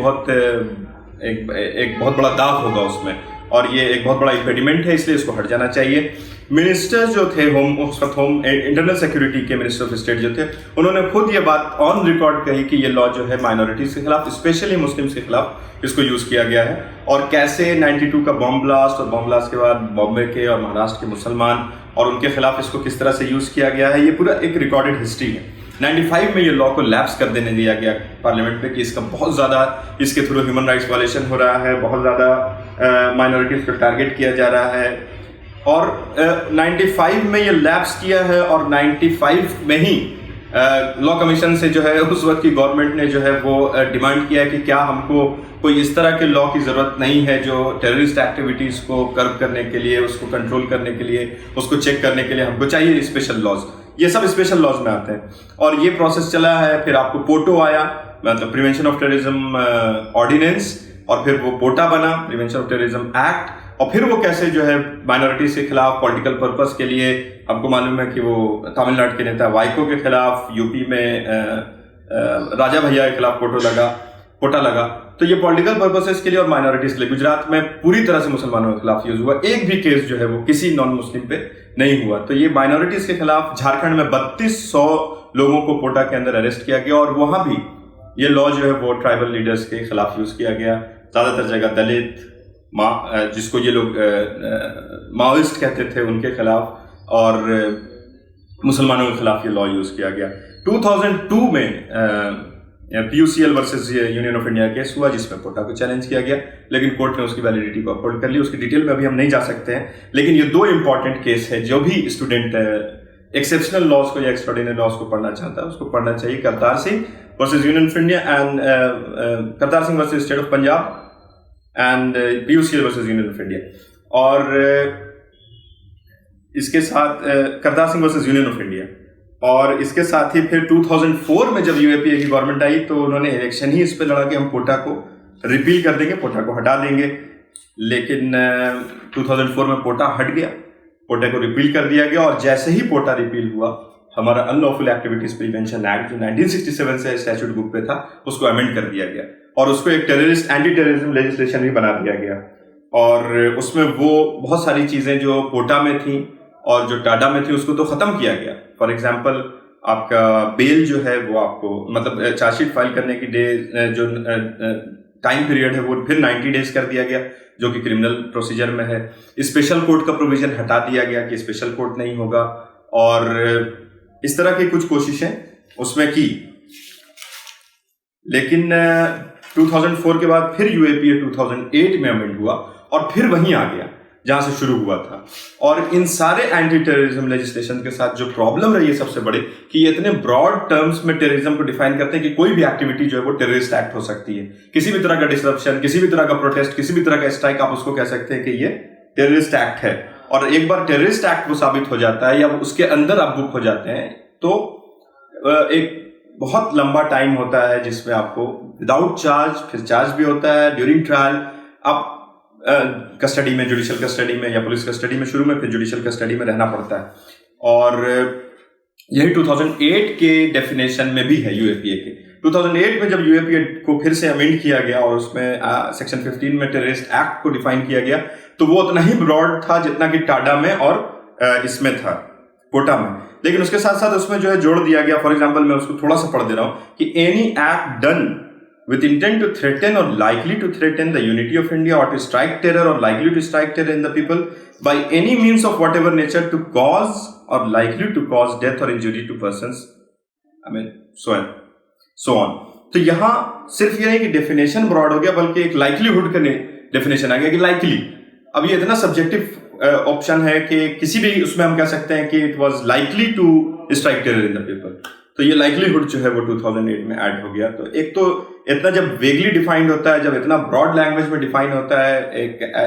बहुत बड़ा दाग होगा उसमें, और ये एक बहुत बड़ा इम्पेडिमेंट है, इसलिए इसको हट जाना चाहिए। मिनिस्टर जो थे उस वक्त होम इंटरनल सिक्योरिटी के मिनिस्टर ऑफ स्टेट जो थे, उन्होंने खुद ये बात ऑन रिकॉर्ड कही कि ये लॉ जो है माइनॉरिटीज के खिलाफ, स्पेशली मुस्लिम्स के खिलाफ इसको यूज किया गया है। और कैसे 92 का बॉम्ब ब्लास्ट और बॉम्ब ब्लास्ट के बाद बॉम्बे के और महाराष्ट्र के मुसलमान और उनके खिलाफ इसको किस तरह से यूज किया गया है, ये पूरा एक रिकॉर्डेड हिस्ट्री है। 95 में ये लॉ को लैप्स कर देने दिया गया पार्लियामेंट में कि इसका बहुत ज़्यादा इसके थ्रू ह्यूमन राइट्स वायलेशन हो रहा है, बहुत ज़्यादा माइनॉरिटीज़ को टारगेट किया जा रहा है। और 95 में ये लैप्स किया है और 95 में ही लॉ कमीशन से जो है उस वक्त की गवर्नमेंट ने जो है वो डिमांड किया कि क्या हमको कोई इस तरह के लॉ की ज़रूरत नहीं है जो टेररिस्ट एक्टिविटीज़ को कर्ब करने के लिए, उसको कंट्रोल करने के लिए, उसको चेक करने के लिए हमको चाहिए स्पेशल लॉज। ये सब स्पेशल लॉज में आते हैं और ये प्रोसेस चला है। फिर आपको पोटो आया, मतलब प्रिवेंशन ऑफ टेररिज्म ऑर्डिनेंस, और फिर वो पोटा बना, प्रिवेंशन ऑफ टेररिज्म एक्ट, और फिर वो कैसे जो है माइनॉरिटीज के खिलाफ पॉलिटिकल पर्पस के लिए, आपको मालूम है कि वो तमिलनाडु के नेता वाइको के खिलाफ, यूपी में राजा भैया के खिलाफ पोटा लगा, तो ये पॉलिटिकल पर्पसेस के लिए और माइनॉरिटीज के लिए। गुजरात में पूरी तरह से मुसलमानों के खिलाफ यूज हुआ, एक भी केस जो है वो किसी नॉन मुस्लिम पे नहीं हुआ। तो ये माइनॉरिटीज के खिलाफ झारखंड में 3200 लोगों को पोटा के अंदर अरेस्ट किया गया, और वहां भी ये लॉ जो है वो ट्राइबल लीडर्स के खिलाफ यूज किया गया। ज्यादातर जगह दलित, जिसको ये लोग माओइस्ट कहते थे, उनके खिलाफ, और मुसलमानों के खिलाफ ये लॉ यूज किया गया। 2002 में PUCL versus union of India case हुआ जिसमें पोटा को चैलेंज किया गया, लेकिन कोर्ट ने उसकी वैलिडिटी को अपहोल्ड कर ली। उसकी डिटेल में अभी हम नहीं जा सकते हैं, लेकिन ये 2 इंपॉर्टेंट केस है। जो भी स्टूडेंट एक्सेप्शनल लॉज को या एक्स्ट्राऑर्डिनरी लॉज को पढ़ना चाहता है उसको पढ़ना चाहिए। Kartar Singh versus union of India and Kartar Singh versus state of Punjab and PUCL versus union of India, और इसके साथ Kartar Singh versus union of India, और इसके साथ ही फिर 2004 में जब UAPA की गवर्नमेंट आई तो उन्होंने इलेक्शन ही इस पे लड़ा कि हम पोटा को रिपील कर देंगे, पोटा को हटा देंगे। लेकिन 2004 में पोटा हट गया, पोटा को रिपील कर दिया गया, और जैसे ही पोटा रिपील हुआ, हमारा अनलॉफुल एक्टिविटीज प्रिवेंशन एक्ट जो 1967 से स्टैट्यूट बुक पे था उसको अमेंड कर दिया गया, और उसको एक टेररिस्ट एंटी टेररिज्म लेजिस्लेशन भी बना दिया गया। और उसमें वो बहुत सारी चीजें जो पोटा में थी और जो टाडा में थी उसको तो खत्म किया गया। फॉर एग्जाम्पल आपका बेल जो है वो आपको, मतलब चार्जशीट फाइल करने की जो टाइम पीरियड है वो फिर 90 डेज कर दिया गया, जो कि क्रिमिनल प्रोसीजर में है। स्पेशल कोर्ट का प्रोविजन हटा दिया गया कि स्पेशल कोर्ट नहीं होगा, और इस तरह की कुछ कोशिशें उसमें की। लेकिन 2004 के बाद फिर UAPA 2008 में अमेंड हुआ और फिर वहीं आ गया जहां से शुरू हुआ था। और इन सारे एंटी टेररिज्म लेजिस्लेशन के साथ जो प्रॉब्लम रही है सबसे बड़ी, कि ये इतने ब्रॉड टर्म्स में टेररिज्म को डिफाइन करते हैं कि कोई भी एक्टिविटी जो है वो टेररिस्ट एक्ट हो सकती है। किसी भी तरह का डिसरप्शन, किसी भी तरह का प्रोटेस्ट, किसी भी तरह का स्ट्राइक, आप उसको कह सकते हैं कि ये टेररिस्ट एक्ट है। और एक बार टेररिस्ट एक्ट वो साबित हो जाता है या उसके अंदर आप बुक हो जाते हैं, तो एक बहुत लंबा टाइम होता है जिसमें आपको विदाउट चार्ज, फिर चार्ज भी होता है, ड्यूरिंग ट्रायल आप कस्टडी में, जुडिशियल कस्टडी में या पुलिस कस्टडी में शुरू में, फिर जुडिशियल कस्टडी में रहना पड़ता है। और यही 2008 के डेफिनेशन में भी है UAPA के। 2008 में जब यूएपीए को फिर से अमेंड किया गया और उसमें सेक्शन 15 में टेररिस्ट एक्ट को डिफाइन किया गया, तो वो उतना ही ब्रॉड था जितना कि टाडा में और इसमें था, कोटा में। लेकिन उसके साथ साथ उसमें जो है जोड़ दिया गया, फॉर एग्जांपल मैं उसको थोड़ा सा पढ़ दे रहा हूं कि any act done with intent to threaten or likely to threaten the unity of India, or to strike terror or likely to strike terror in the people by any means of whatever nature to cause or likely to cause death or injury to persons, I mean so on. तो यहाँ सिर्फ ये नहीं कि डेफिनेशन ब्रॉड हो गया, बल्कि एक लाइकलीहुड का डेफिनेशन आ गया कि लाइकली। अब ये इतना सब्जेक्टिव ऑप्शन है कि किसी भी उसमें हम कह सकते हैं कि it was likely to strike terror in the people. तो ये लाइकलीहुड जो है वो 2008 में ऐड हो गया। तो एक तो इतना जब वेगली डिफाइंड होता है, जब इतना ब्रॉड लैंग्वेज में डिफाइन होता है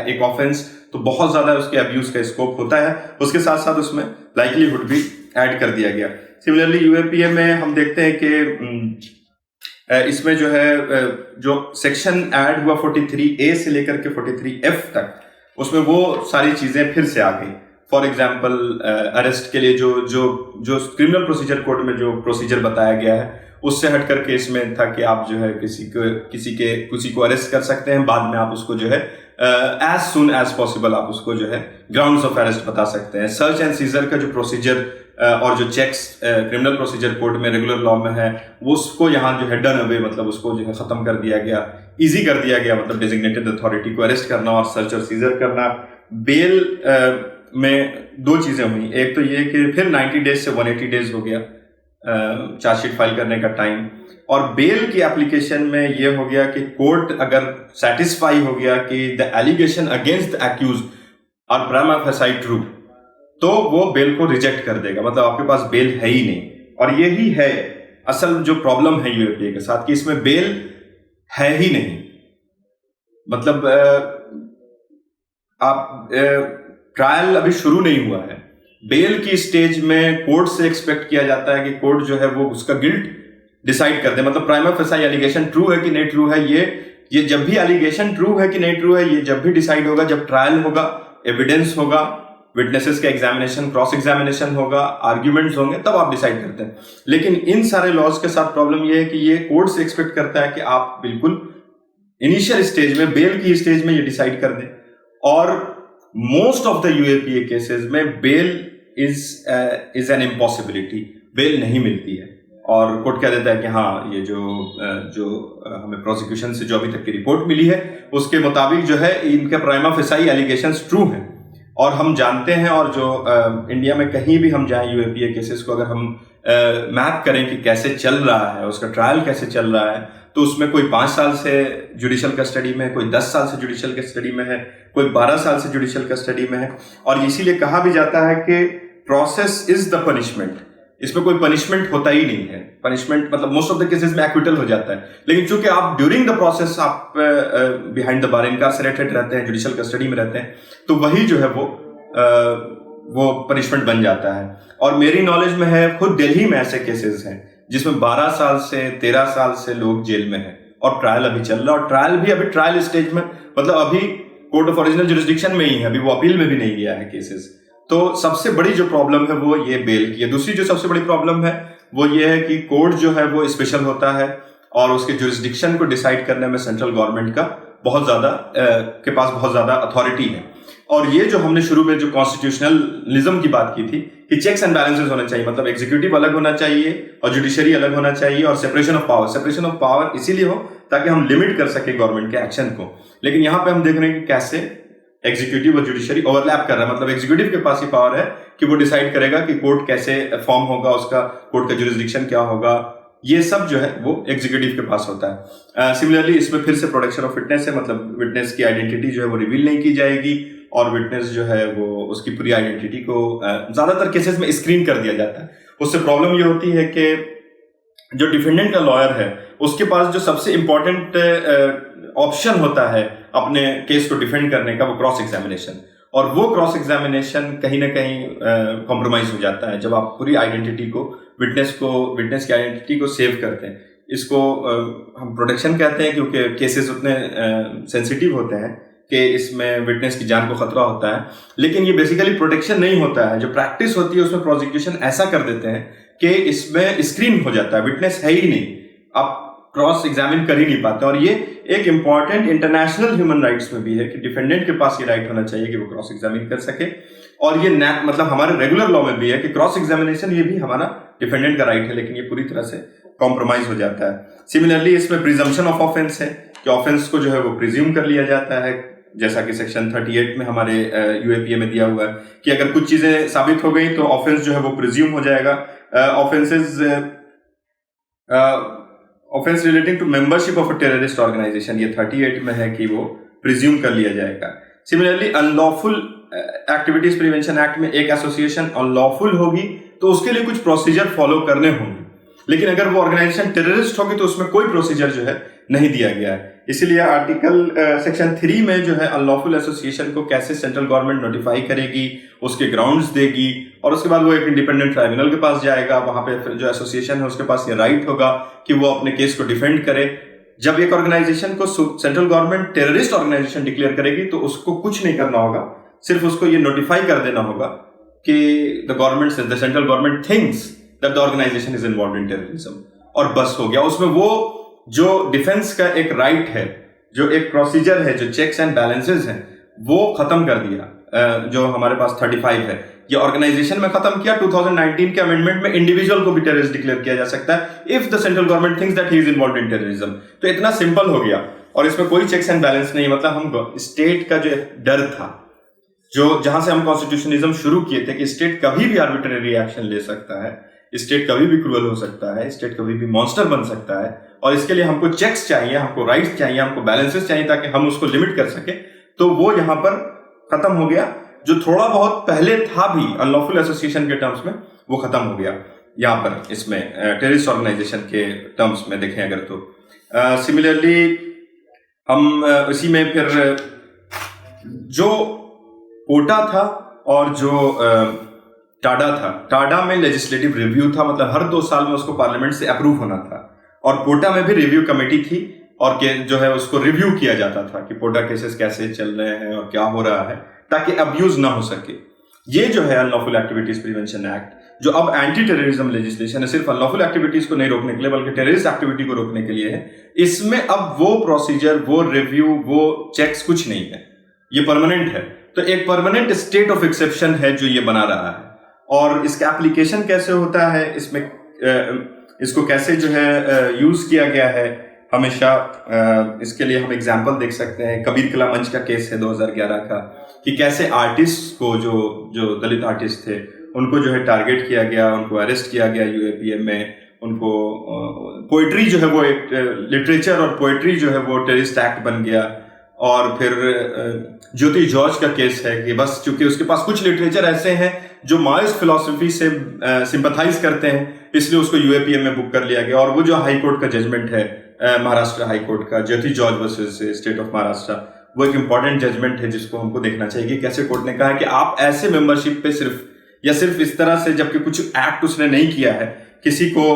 एक ऑफेंस, तो बहुत ज्यादा उसके अब्यूज का स्कोप होता है। उसके साथ साथ उसमें लाइकलीहुड भी ऐड कर दिया गया। सिमिलरली यूएपीए में हम देखते हैं कि इसमें जो है जो सेक्शन ऐड हुआ 43A से लेकर के 43F तक, उसमें वो सारी चीजें फिर से आ गई। फॉर एग्जाम्पल अरेस्ट के लिए जो क्रिमिनल प्रोसीजर कोड में जो प्रोसीजर बताया गया है, उससे हट करके इसमें था कि आप जो है किसी को अरेस्ट कर सकते हैं, बाद में आप उसको जो है एज सुन एज पॉसिबल आप उसको जो है ग्राउंड्स ऑफ अरेस्ट बता सकते हैं। सर्च एंड सीजर का जो प्रोसीजर और जो चेक्स क्रिमिनल प्रोसीजर कोड में रेगुलर लॉ में है, वो उसको यहाँ जो है डन अवे, मतलब उसको जो है खत्म कर दिया गया, इजी कर दिया गया, मतलब डेजिग्नेटेड अथॉरिटी को अरेस्ट करना और सर्च और सीजर करना। बेल में दो चीजें हुई, एक तो ये कि फिर 90 डेज से 180 डेज हो गया चार्जशीट फाइल करने का टाइम, और बेल की एप्लीकेशन में ये हो गया कि कोर्ट अगर सेटिस्फाई हो गया कि the allegation against the accused are prima facie true, तो वो बेल को रिजेक्ट कर देगा, मतलब आपके पास बेल है ही नहीं। और यही है असल जो प्रॉब्लम है यूएपीए के साथ कि इसमें बेल है ही नहीं। मतलब आप ट्रायल अभी शुरू नहीं हुआ है, बेल की स्टेज में कोर्ट से एक्सपेक्ट किया जाता है कि कोर्ट जो है वो उसका गिल्ट डिसाइड कर दे, मतलब प्राइमा फेसाई एलिगेशन ट्रू है कि नहीं ट्रू है। ये जब भी एलिगेशन ट्रू है कि नहीं ट्रू है, ये जब भी डिसाइड होगा जब ट्रायल होगा, एविडेंस होगा, विटनेसेस का एग्जामिनेशन, क्रॉस एग्जामिनेशन होगा, आर्ग्यूमेंट्स होंगे, तब आप डिसाइड करते हैं। लेकिन इन सारे लॉज के साथ प्रॉब्लम ये है कि ये कोर्ट से एक्सपेक्ट करता है कि आप बिल्कुल इनिशियल स्टेज में, बेल की स्टेज में ये डिसाइड कर दें। और most of the UAPA cases में bail is an impossibility, bail नहीं मिलती है और कोर्ट कह देता है कि हाँ ये जो हमें प्रोसिक्यूशन से जो अभी तक की रिपोर्ट मिली है उसके मुताबिक जो है इनके प्राइमा फेसाई एलिगेशंस ट्रू हैं। और हम जानते हैं, और जो इंडिया में कहीं भी हम जाएं यूएपीए केसेस को अगर हम मैप करें कि कैसे चल रहा है, उसका ट्रायल कैसे चल रहा है, तो उसमें कोई 5 साल से जुडिशियल कस्टडी में है, कोई 10 साल से जुडिशियल कस्टडी में है, कोई 12 साल से जुडिशियल कस्टडी में है। और इसीलिए कहा भी जाता है कि प्रोसेस इज द पनिशमेंट, इसमें कोई पनिशमेंट होता ही नहीं है। पनिशमेंट मतलब मोस्ट ऑफ द केसेस में एक्विटल हो जाता है, लेकिन चूंकि आप ड्यूरिंग द प्रोसेस आप बिहाइंड द बार इनकार्सरेटेड रहते हैं, जुडिशियल कस्टडी में रहते हैं, तो वही जो है वो पनिशमेंट बन जाता है। और मेरी नॉलेज में है, खुद दिल्ली में ऐसे केसेस हैं जिसमें 12 साल से 13 साल से लोग जेल में हैं और ट्रायल अभी चल रहा है, और ट्रायल भी अभी ट्रायल स्टेज में, मतलब अभी कोर्ट ऑफ ओरिजिनल जुरिस्डिक्शन में ही है, अभी वो अपील में भी नहीं गया है केसेस। तो सबसे बड़ी जो प्रॉब्लम है वो ये बेल की है। दूसरी जो सबसे बड़ी प्रॉब्लम है वो ये है कि कोर्ट जो है वो स्पेशल होता है और उसके जुरिस्डिक्शन को डिसाइड करने में सेंट्रल गवर्नमेंट का बहुत ज्यादा के पास बहुत ज्यादा अथॉरिटी है। और ये जो हमने शुरू में जो कॉन्स्टिट्यूशनलिज्म की बात की थी कि चेक्स एंड बैलेंसेस होने चाहिए, मतलब एग्जीक्यूटिव अलग होना चाहिए और जुडिशरी अलग होना चाहिए, और सेपरेशन ऑफ पावर इसीलिए हो ताकि हम लिमिट कर सके गवर्नमेंट के एक्शन को। लेकिन यहाँ पे हम देख रहे हैं कि कैसे एग्जीक्यूटिव और जुडिशरी ओवरलैप कर रहा है, मतलब एग्जीक्यूटिव के पास ही पावर है कि वो डिसाइड करेगा कि कोर्ट कैसे फॉर्म होगा, उसका कोर्ट का जुरिस्डिक्शन क्या होगा, ये सब जो है वो एग्जीक्यूटिव के पास होता है। सिमिलरली इसमें फिर से प्रोटेक्शन ऑफ विटनेस है, मतलब विटनेस की आइडेंटिटी जो है वो रिवील नहीं की जाएगी और विटनेस जो है वो उसकी पूरी आइडेंटिटी को ज्यादातर केसेस में स्क्रीन कर दिया जाता है। उससे प्रॉब्लम ये होती है कि जो डिफेंडेंट का लॉयर है उसके पास जो सबसे इंपॉर्टेंट ऑप्शन होता है अपने केस को डिफेंड करने का, वो क्रॉस एग्जामिनेशन, और वो क्रॉस एग्जामिनेशन कहीं ना कहीं कॉम्प्रोमाइज हो जाता है जब आप पूरी आइडेंटिटी को विटनेस की आइडेंटिटी को सेव करते हैं। इसको हम प्रोटेक्शन कहते हैं क्योंकि केसेस उतने सेंसिटिव होते हैं कि इसमें विटनेस की जान को खतरा होता है, लेकिन ये बेसिकली प्रोटेक्शन नहीं होता है। जो प्रैक्टिस होती है उसमें प्रोसिक्यूशन ऐसा कर देते हैं कि इसमें स्क्रीन हो जाता है, विटनेस है ही नहीं, आप क्रॉस एग्जामिन कर ही नहीं पाते। और ये एक इंपॉर्टेंट इंटरनेशनल ह्यूमन राइट्स में भी है कि डिफेंडेंट के पास ये राइट होना चाहिए कि वो क्रॉस एग्जामिन कर सके। और ये मतलब हमारे रेगुलर लॉ में भी है कि क्रॉस एग्जामिनेशन ये भी हमारा डिफेंडेंट का राइट है, लेकिन ये पूरी तरह से कॉम्प्रोमाइज हो जाता है। सिमिलरली इसमें प्रिजम्पशन ऑफ ऑफेंस है कि ऑफेंस को जो है वो प्रिज्यूम कर लिया जाता है, जैसा कि सेक्शन 38 में हमारे यूएपीए में दिया हुआ है कि अगर कुछ चीजें साबित हो गई तो ऑफेंस जो है वो प्रिज्यूम हो जाएगा। Offence relating to membership of a terrorist organisation, ये 38 में है कि वो प्रिज्यूम कर लिया जाएगा। Similarly unlawful Activities Prevention act में एक एसोसिएशन अनलॉफुल होगी तो उसके लिए कुछ प्रोसीजर फॉलो करने होंगे, लेकिन अगर वो ऑर्गेनाइजेशन टेररिस्ट होगी तो उसमें कोई प्रोसीजर जो है नहीं दिया गया है। इसीलिए आर्टिकल सेक्शन 3 में जो है अनलॉफुल एसोसिएशन को कैसे सेंट्रल गवर्नमेंट नोटिफाई करेगी, उसके ग्राउंड्स देगी, और उसके बाद वो एक इंडिपेंडेंट ट्राइब्यूनल के पास जाएगा। वहां पे जो एसोसिएशन है उसके पास ये राइट होगा कि वो अपने केस को डिफेंड करे। जब एक ऑर्गेनाइजेशन को central government terrorist organisation declare करेगी तो उसको कुछ नहीं करना होगा, सिर्फ उसको ये नोटिफाई कर देना होगा कि the central government thinks that the organisation is involved in terrorism, और बस हो गया। उसमें वो जो डिफेंस का एक राइट है, जो एक प्रोसीजर है, जो चेक्स एंड बैलेंसेस हैं, वो खत्म कर दिया। जो हमारे पास 35 है ये ऑर्गेनाइजेशन में खत्म किया। 2019 के अमेंडमेंट में इंडिविजुअल को भी टेररिस्ट डिक्लेयर किया जा सकता है if the central government thinks that he is involved in terrorism. तो इतना सिंपल हो गया और इसमें कोई चेक्स एंड बैलेंस नहीं। मतलब हम स्टेट का जो डर था, जो जहां से हम कॉन्स्टिट्यूशनिज्म शुरू किए थे कि स्टेट कभी भी आर्बिट्रेरी एक्शन ले सकता है, स्टेट कभी भी क्रूअल हो सकता है, स्टेट कभी भी मॉन्स्टर बन सकता है, और इसके लिए हमको चेक्स चाहिए, हमको राइट्स चाहिए, हमको बैलेंसेस चाहिए ताकि हम उसको लिमिट कर सके। तो वो यहाँ पर खत्म हो गया। जो थोड़ा बहुत पहले था भी अनलॉफुल एसोसिएशन के टर्म्स में, वो खत्म हो गया यहाँ पर इसमें टेररिस्ट ऑर्गेनाइजेशन के टर्म्स में देखें अगर तो। सिमिलरली हम इसी में फिर जो कोटा था और जो टाडा था, टाडा में लेजिस्लेटिव रिव्यू था, मतलब हर 2 साल में उसको पार्लियामेंट से अप्रूव होना था, और पोटा में भी रिव्यू कमेटी थी और जो है उसको रिव्यू किया जाता था कि पोटा केसेस कैसे चल रहे हैं और क्या हो रहा है, ताकि अब्यूज ना हो सके। ये जो है अनलॉफुल एक्टिविटीज प्रिवेंशन एक्ट, जो अब एंटी टेररिज्म लेजिस्लेशन है, सिर्फ अनलॉफुल एक्टिविटीज को नहीं रोकने के लिए बल्कि टेररिस्ट एक्टिविटी को रोकने के लिए है। इसमें अब वो प्रोसीजर, वो रिव्यू, वो चेक्स कुछ नहीं है, ये परमानेंट है। तो एक परमानेंट स्टेट ऑफ एक्सेप्शन है जो ये बना रहा है। और इसका एप्लीकेशन कैसे होता है, इसमें इसको कैसे जो है यूज किया गया है हमेशा, इसके लिए हम एग्जांपल देख सकते हैं। कबीर कला मंच का केस है 2011 का, कि कैसे आर्टिस्ट को, जो दलित आर्टिस्ट थे, उनको जो है टारगेट किया गया, उनको अरेस्ट किया गया यूएपीए में। उनको पोइट्री जो है वो एक लिटरेचर और पोइट्री जो है वो टेररिस्ट एक्ट बन गया। और फिर ज्योति जॉर्ज का केस है कि बस चूंकि उसके पास कुछ लिटरेचर ऐसे हैं जो माओइस्ट फिलॉसफी से सिंपथाइज करते हैं, इसलिए उसको यूएपीए में बुक कर लिया गया। और वो जो हाई कोर्ट का जजमेंट है, महाराष्ट्र हाई कोर्ट का, Jyoti George versus state of Maharashtra, वो एक इंपॉर्टेंट जजमेंट है जिसको हमको देखना चाहिए कि कैसे कोर्ट ने कहा है कि आप ऐसे मेंबरशिप पे सिर्फ इस तरह से, जबकि कुछ एक्ट उसने नहीं किया है, किसी को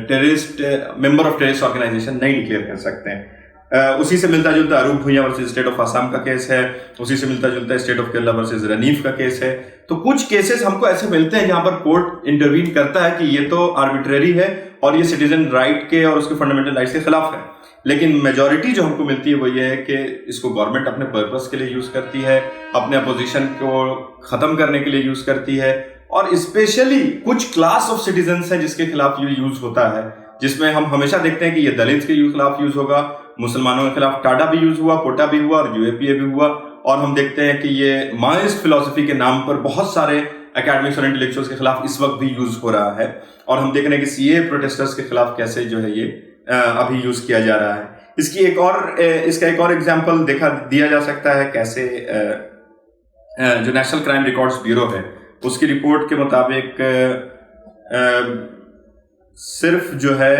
terrorist, member of terrorist organization नहीं डिक्लेयर कर सकते हैं। उसी से मिलता जुलता Arup Bhuyan versus state of Assam का केस है, उसी से मिलता जुलता state of Kerala versus Raneef का केस है। तो कुछ केसेस हमको ऐसे मिलते हैं जहां पर कोर्ट इंटरवीन करता है कि ये तो आर्बिट्रेरी है और ये सिटीजन राइट के और उसके फंडामेंटल राइट्स के खिलाफ है। लेकिन मेजॉरिटी जो हमको मिलती है वो ये है कि इसको गवर्नमेंट अपने पर्पस के लिए यूज करती है, अपने अपोजिशन को खत्म करने के लिए यूज करती है। और स्पेशली कुछ क्लास ऑफ सिटीजन्स है जिसके खिलाफ ये यूज होता है, जिसमें हम हमेशा देखते हैं कि ये दलित के खिलाफ यूज होगा, मुसलमानों के खिलाफ टाडा भी यूज हुआ, पोटा भी हुआ और यूएपीए भी हुआ। और हम देखते हैं कि ये माओइस्ट फिलॉसफी के नाम पर बहुत सारे एकेडमिक्स और इंटेलेक्चुअल्स के खिलाफ इस वक्त भी यूज हो रहा है। और हम देख रहे हैं कि सीए प्रोटेस्टर्स के खिलाफ कैसे जो है ये अभी यूज किया जा रहा है। इसका एक और एग्जाम्पल दिया जा सकता है कैसे जो नेशनल क्राइम रिकॉर्ड्स ब्यूरो है उसकी रिपोर्ट के मुताबिक सिर्फ जो है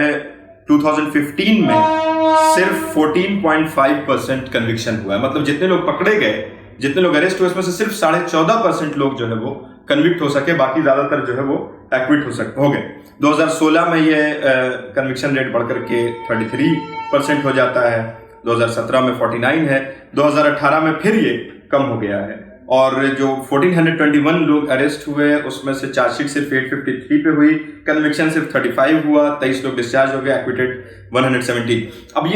2015 में सिर्फ 14.5% कन्विक्शन हुआ है। मतलब जितने लोग पकड़े गए, जितने लोग अरेस्ट हुए, उसमें से सिर्फ 14.5% लोग जो है वो कन्विक्ट हो सके, बाकी ज्यादातर जो है वो एक्विट हो गए। 2016 में ये कन्विक्शन रेट बढ़कर के 33% हो जाता है, 2017 में 49 है, 2018 में फिर ये कम हो गया है और जो 1421 लोग अरेस्ट हुए उसमें से चार्जशीट सिर्फ 853 पे हुई, कन्विक्शन सिर्फ 35 हुआ, 23 लोग डिस्चार्ज हो गए, एक्विटेड 170। अब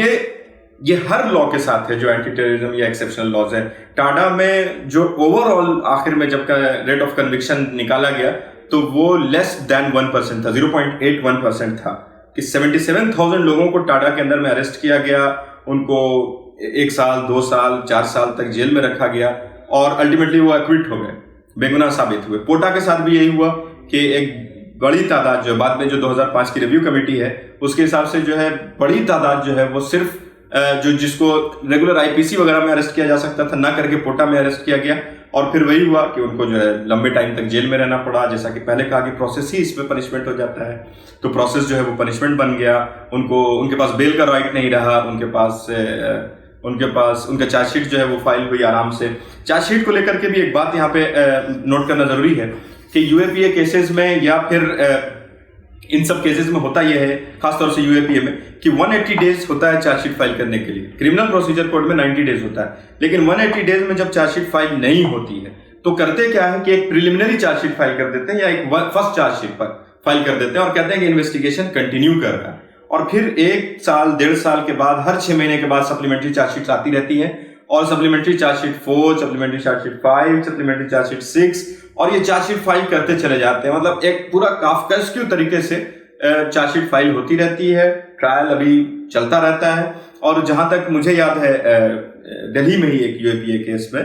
ये हर लॉ के साथ है जो एंटी टेररिज्म या एक्सेप्शनल लॉज है। टाडा में जो ओवरऑल आखिर में जब का रेट ऑफ कन्विक्शन निकाला गया तो वो लेस देन 1% था, 0.81% था, कि 77,000 लोगों को टाडा के अंदर में अरेस्ट किया गया, उनको 1 साल 2 साल 4 साल तक जेल में रखा गया और अल्टीमेटली वो एक्विट हो गए, बेगुनाह साबित हुए। पोटा के साथ भी यही हुआ कि एक बड़ी तादाद जो बाद में जो 2005 की रिव्यू कमेटी है उसके हिसाब से जो है बड़ी तादाद जो है वो सिर्फ जो जिसको रेगुलर आईपीसी वगैरह में अरेस्ट किया जा सकता था ना करके पोटा में अरेस्ट किया गया और फिर वही हुआ कि उनको जो है लंबे टाइम तक जेल में रहना पड़ा। जैसा कि पहले कहा कि प्रोसेस ही इसमें पनिशमेंट हो जाता है, तो प्रोसेस जो है वो पनिशमेंट बन गया। उनके पास बेल का राइट नहीं रहा, उनके पास उनका चार्जशीट जो है वो फाइल हुई आराम से। चार्जशीट को लेकर के भी एक बात यहाँ पे नोट करना जरूरी है कि यूएपीए केसेस में या फिर इन सब केसेस में होता यह है, खासतौर से यूएपीए में, कि 180 डेज होता है चार्जशीट फाइल करने के लिए। क्रिमिनल प्रोसीजर कोड में 90 डेज होता है, लेकिन 180 डेज में जब चार्जशीट फाइल नहीं होती है तो करते क्या है कि एक प्रिलिमिनरी चार्जशीट फाइल कर देते हैं या एक फर्स्ट चार्जशीट फाइल कर देते हैं और कहते हैं कि इन्वेस्टिगेशन कंटिन्यू कर रहा है। और फिर 1 साल 1.5 साल के बाद हर 6 महीने के बाद सप्लीमेंट्री चार्जशीट आती रहती है और supplementary chargesheet 4, supplementary chargesheet 5, supplementary chargesheet 6 और ये चार्जशीट फाइल करते चले जाते हैं। मतलब एक पूरा काफ्कास्किय तरीके से चार्जशीट फाइल होती रहती है, ट्रायल अभी चलता रहता है। और जहां तक मुझे याद है दिल्ली में ही एक यूएपीए केस में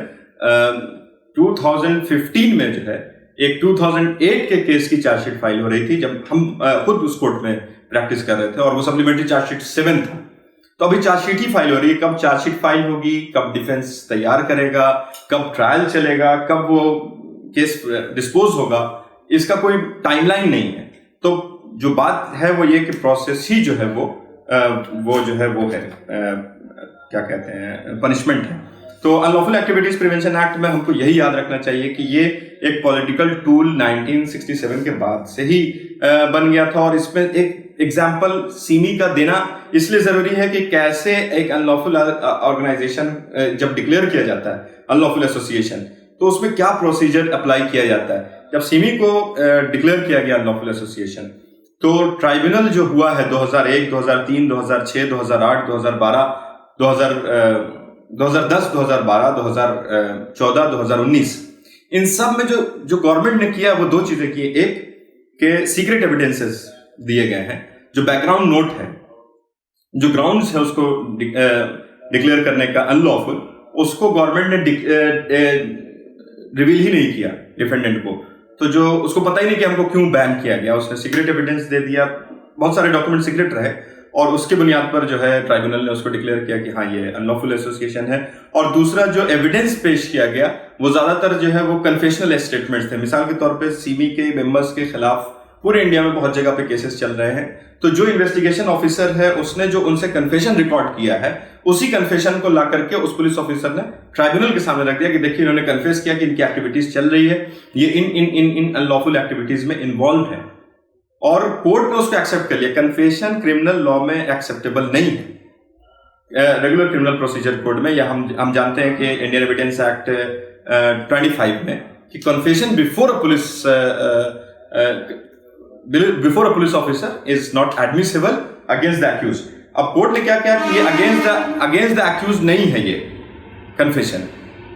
2015 में जो है एक 2008 के केस की चार्जशीट फाइल हो रही थी जब हम खुद उस कोर्ट में प्रैक्टिस कर रहे थे और वो सप्लीमेंट्री चार्जशीट 7 था। तो अभी चार्जशीट ही फाइल हो रही है, कब चार्जशीट फाइल होगी, कब डिफेंस तैयार करेगा, कब ट्रायल चलेगा, कब वो केस डिस्पोज होगा, इसका कोई टाइमलाइन नहीं है। तो जो बात है वो ये कि प्रोसेस ही जो है वो जो है वो है क्या कहते हैं पनिशमेंट है। तो अनलॉफुल एक्टिविटीज प्रिवेंशन एक्ट में हमको यही याद रखना चाहिए कि ये एक पॉलिटिकल टूल 1967 के बाद से ही बन गया था और इसमें एक एग्जाम्पल सीमी का देना इसलिए जरूरी है कि कैसे एक अनलॉफुल ऑर्गेनाइजेशन जब डिक्लेयर किया जाता है अनलॉफुल एसोसिएशन तो उसमें क्या प्रोसीजर अप्लाई किया जाता है। जब सीमी को डिक्लेयर किया गया अनलॉफुल एसोसिएशन तो ट्राइब्यूनल जो हुआ है 2001, 2003, 2006, 2008, 2012, 2010, 2012, 2014, 2019 इन सब में जो गवर्नमेंट ने किया वो 2 चीजें की। एक के सीक्रेट एविडेंसेस दिए गए हैं, जो बैकग्राउंड नोट है, जो ग्राउंड्स है उसको डिक्लेयर करने का अनलॉफुल, उसको गवर्नमेंट ने रिवील ही नहीं किया डिफेंडेंट को। तो जो उसको पता ही नहीं कि हमको क्यों बैन किया गया, उसने सीक्रेट एविडेंस दे दिया, बहुत सारे डॉक्यूमेंट सीक्रेट रहे और उसके बुनियाद पर जो है ट्राइब्यूनल ने उसको डिक्लेयर किया कि हाँ ये अनलॉफुल एसोसिएशन है। और दूसरा जो एविडेंस पेश किया गया वो ज्यादातर जो है वो कन्फेशनल स्टेटमेंट्स थे। मिसाल के तौर पे सीमी के मेंबर्स के खिलाफ पूरे इंडिया में बहुत जगह पे केसेस चल रहे हैं, तो जो इन्वेस्टिगेशन ऑफिसर है उसने जो उनसे कन्फेशन रिकॉर्ड किया है उसी कन्फेशन को ला करके उस पुलिस ऑफिसर ने ट्राइब्यूनल के सामने रख दिया कि देखिए इन्होंने कन्फेस किया कि इनकी एक्टिविटीज चल रही है, ये इन अनलॉफुल एक्टिविटीज में इन्वॉल्व है और कोर्ट ने उसको एक्सेप्ट कर लिया। कन्फेशन क्रिमिनल लॉ में एक्सेप्टेबल नहीं है रेगुलर क्रिमिनल प्रोसीजर कोड में, या हम जानते हैं कि इंडियन एविडेंस एक्ट 25 में कि confession before a police officer is not admissible against the accuse. अब कोर्ट ने क्या किया कि ये अगेंस्ट द अक्यूज नहीं है, ये कन्फेशन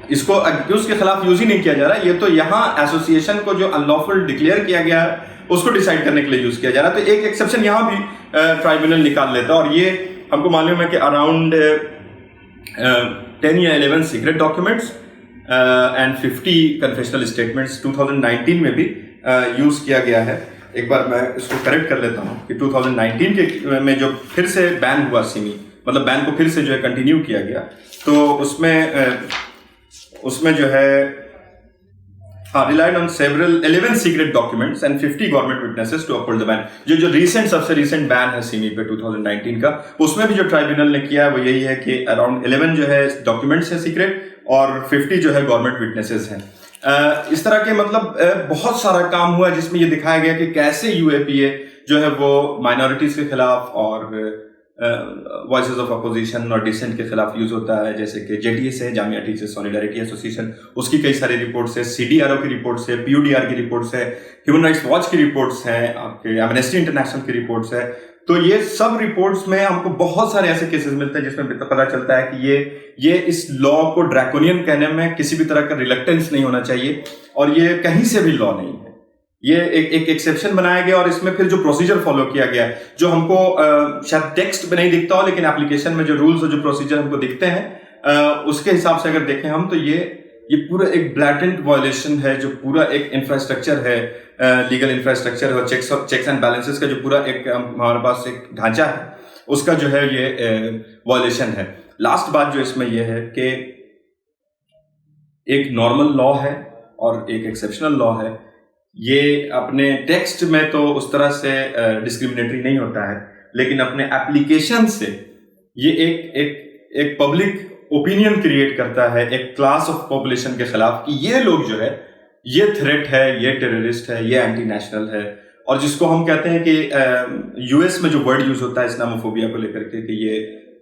इसको अक्यूज के खिलाफ यूज ही नहीं किया जा रहा है, ये तो यहाँ एसोसिएशन को जो अनलॉफुल डिक्लेयर किया गया है उसको डिसाइड करने के लिए यूज किया जा रहा है। तो एक एक्सेप्शन यहाँ भी ट्राइब्यूनल निकाल लेता है और ये हमको मालूम है कि अराउंड 10 या 11 secret documents and 50 confessional statements 2019 में भी यूज किया गया है। एक बार मैं इसको करेक्ट कर लेता हूँ कि 2019 के में जो फिर से बैन हुआ सीमी, मतलब बैन को फिर से जो है कंटिन्यू किया गया, तो उसमें जो है relied on 11 secret documents and 50 government witnesses to uphold the ban। जो रिसेंट सबसे रिसेंट बैन है सीमी पे 2019 का, उसमें भी जो ट्राइब्यूनल ने किया वो यही है कि अराउंड 11 जो है डॉक्यूमेंट्स है सीक्रेट और 50 जो है गवर्नमेंट विटनेसेस हैं। इस तरह के मतलब बहुत सारा काम हुआ जिसमें ये दिखाया गया कि कैसे यूएपीए जो है वो माइनॉरिटीज के खिलाफ और वॉइसेस ऑफ अपोजिशन और डिसेंट के खिलाफ यूज होता है, जैसे कि JTS है, जामिया टीचर्स सॉलिडारिटी एसोसिएशन, उसकी कई सारी रिपोर्ट्स है, CDRO की रिपोर्ट्स है, PUDR की रिपोर्ट्स है, ह्यूमन राइट्स वॉच की रिपोर्ट्स हैं, आपके एमनेस्टी इंटरनेशनल की रिपोर्ट्स है। तो ये सब रिपोर्ट्स में हमको बहुत सारे ऐसे केसेस मिलते हैं जिसमें पता चलता है कि ये इस लॉ को ड्रैकोनियन कहने में किसी भी तरह का रिलक्टेंस नहीं होना चाहिए, और ये कहीं से भी लॉ नहीं है। ये एक एक्सेप्शन बनाया गया, और इसमें फिर जो प्रोसीजर फॉलो किया गया है, जो हमको शायद टेक्स्ट में नहीं दिखता हो, लेकिन एप्लीकेशन में जो रूल्स और जो प्रोसीजर हमको दिखते हैं, उसके हिसाब से अगर देखें हम, तो ये पूरा एक ब्लैटेंट वायलेशन है, जो पूरा एक इंफ्रास्ट्रक्चर है, लीगल इंफ्रास्ट्रक्चर और चेक्स एंड बैलेंसेस का जो पूरा एक हमारे पास एक ढांचा है, उसका जो है ये वायलेशन है। लास्ट बात जो इसमें ये है कि एक नॉर्मल लॉ है और एक एक्सेप्शनल लॉ है। ये अपने टेक्स्ट में तो उस तरह से डिस्क्रिमिनेटरी नहीं होता है, लेकिन अपने एप्लीकेशन से ये एक पब्लिक ओपिनियन क्रिएट करता है एक क्लास ऑफ पॉपुलेशन के खिलाफ कि ये लोग जो है ये थ्रेट है, ये टेररिस्ट है, ये एंटी नेशनल है। और जिसको हम कहते हैं कि US में जो वर्ड यूज होता है इस्लामोफोबिया को लेकर के, कि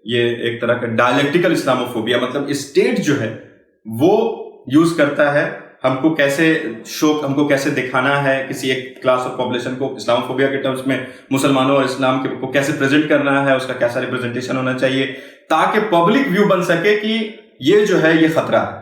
ये एक तरह का डायलेक्टिकल इस्लामोफोबिया, मतलब स्टेट जो है वो यूज करता है हमको कैसे दिखाना है किसी एक क्लास ऑफ पॉपुलेशन को इस्लामोफोबिया के टर्म्स में, मुसलमानों और इस्लाम को कैसे प्रेजेंट करना है, उसका कैसा रिप्रेजेंटेशन होना चाहिए, ताकि पब्लिक व्यू बन सके कि ये जो है ये खतरा है।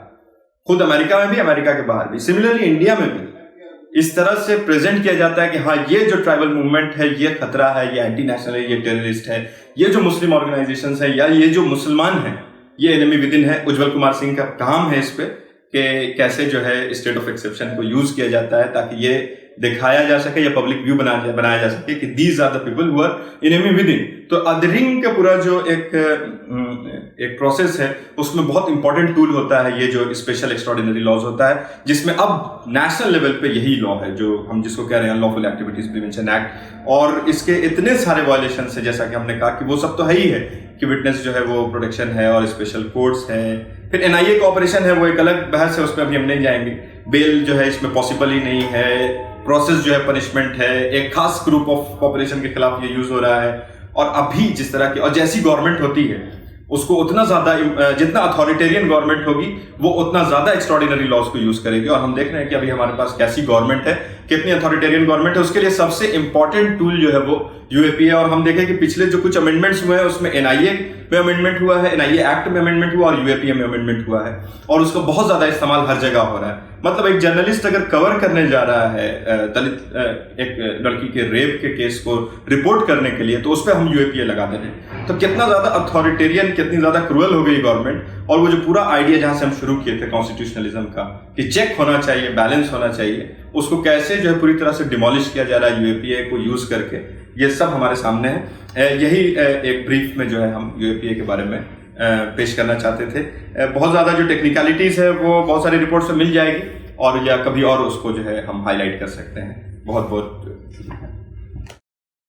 खुद अमेरिका में भी, अमेरिका के बाहर भी, सिमिलरली इंडिया में भी इस तरह से प्रेजेंट किया जाता है कि हाँ, ये जो ट्राइबल मूवमेंट है ये खतरा है, ये एंटी नेशनल है, ये टेररिस्ट है, ये जो मुस्लिम ऑर्गेनाइजेशंस है या ये जो मुसलमान है ये एनिमी विद इन है। उज्जवल कुमार सिंह का काम है इस पे कि कैसे जो है स्टेट ऑफ एक्सेप्शन को यूज किया जाता है, ताकि ये दिखाया जा सके या पब्लिक व्यू बनाया जा सके कि these are the people who are enemy within. तो अदरिंग का पूरा जो एक प्रोसेस है, उसमें बहुत इंपॉर्टेंट टूल होता है ये जो स्पेशल एक्स्ट्राऑर्डिनरी लॉज होता है, जिसमें अब नेशनल लेवल पे यही लॉ है जो हम जिसको कह रहे हैं अनलॉफुल एक्टिविटीज प्रिवेंशन एक्ट। और इसके इतने सारे वायलेशन है, जैसा कि हमने कहा कि वो सब तो है ही है कि विटनेस जो है वो प्रोटेक्शन है और स्पेशल कोर्ट्स है, फिर NIA का ऑपरेशन है, वो एक अलग बहस है, उस पर अभी हम नहीं जाएंगे। बेल जो है इसमें पॉसिबल ही नहीं है, प्रोसेस जो है पनिशमेंट है, एक खास ग्रुप ऑफ पॉपुलेशन के खिलाफ ये यूज हो रहा है। और अभी जिस तरह की और जैसी गवर्नमेंट होती है उसको उतना ज्यादा, जितना अथॉरिटेरियन गवर्नमेंट होगी वो उतना ज्यादा एक्स्ट्राऑर्डिनरी लॉज को यूज करेगी। और हम देख रहे हैं कि अभी हमारे पास कैसी गवर्नमेंट है, कितनी अथॉरिटेरियन गवर्नमेंट है। उसके लिए सबसे इंपॉर्टेंट टूल जो है वो UAP है। और हम देखें कि पिछले जो कुछ अमेंडमेंट्स हुए हैं उसमें NIA में अमेंडमेंट हुआ है, NIA एक्ट में अमेंडमेंट हुआ और UAP में अमेंडमेंट हुआ है, और उसका बहुत ज्यादा इस्तेमाल हर जगह हो रहा है। मतलब एक जर्नलिस्ट अगर कवर करने जा रहा है दलित एक लड़की के रेप के केस को रिपोर्ट करने के लिए, तो उस पर हम UAPA लगा दे रहे हैं। तो कितना ज्यादा अथॉरिटेरियन, कितनी ज्यादा क्रूअल हो गई गवर्नमेंट। और वो जो पूरा आइडिया जहां से हम शुरू किए थे कॉन्स्टिट्यूशनलिज्म का कि चेक होना चाहिए, बैलेंस होना चाहिए, उसको कैसे जो है पूरी तरह से डिमोलिश किया जा रहा है UAPA को यूज करके, ये सब हमारे सामने है। यही एक ब्रीफ में जो है हम UAPA के बारे में पेश करना चाहते थे। बहुत ज़्यादा जो टेक्निकलिटीज़ है वो बहुत सारी रिपोर्ट्स में मिल जाएगी, और या कभी और उसको जो है हम हाईलाइट कर सकते हैं। बहुत बहुत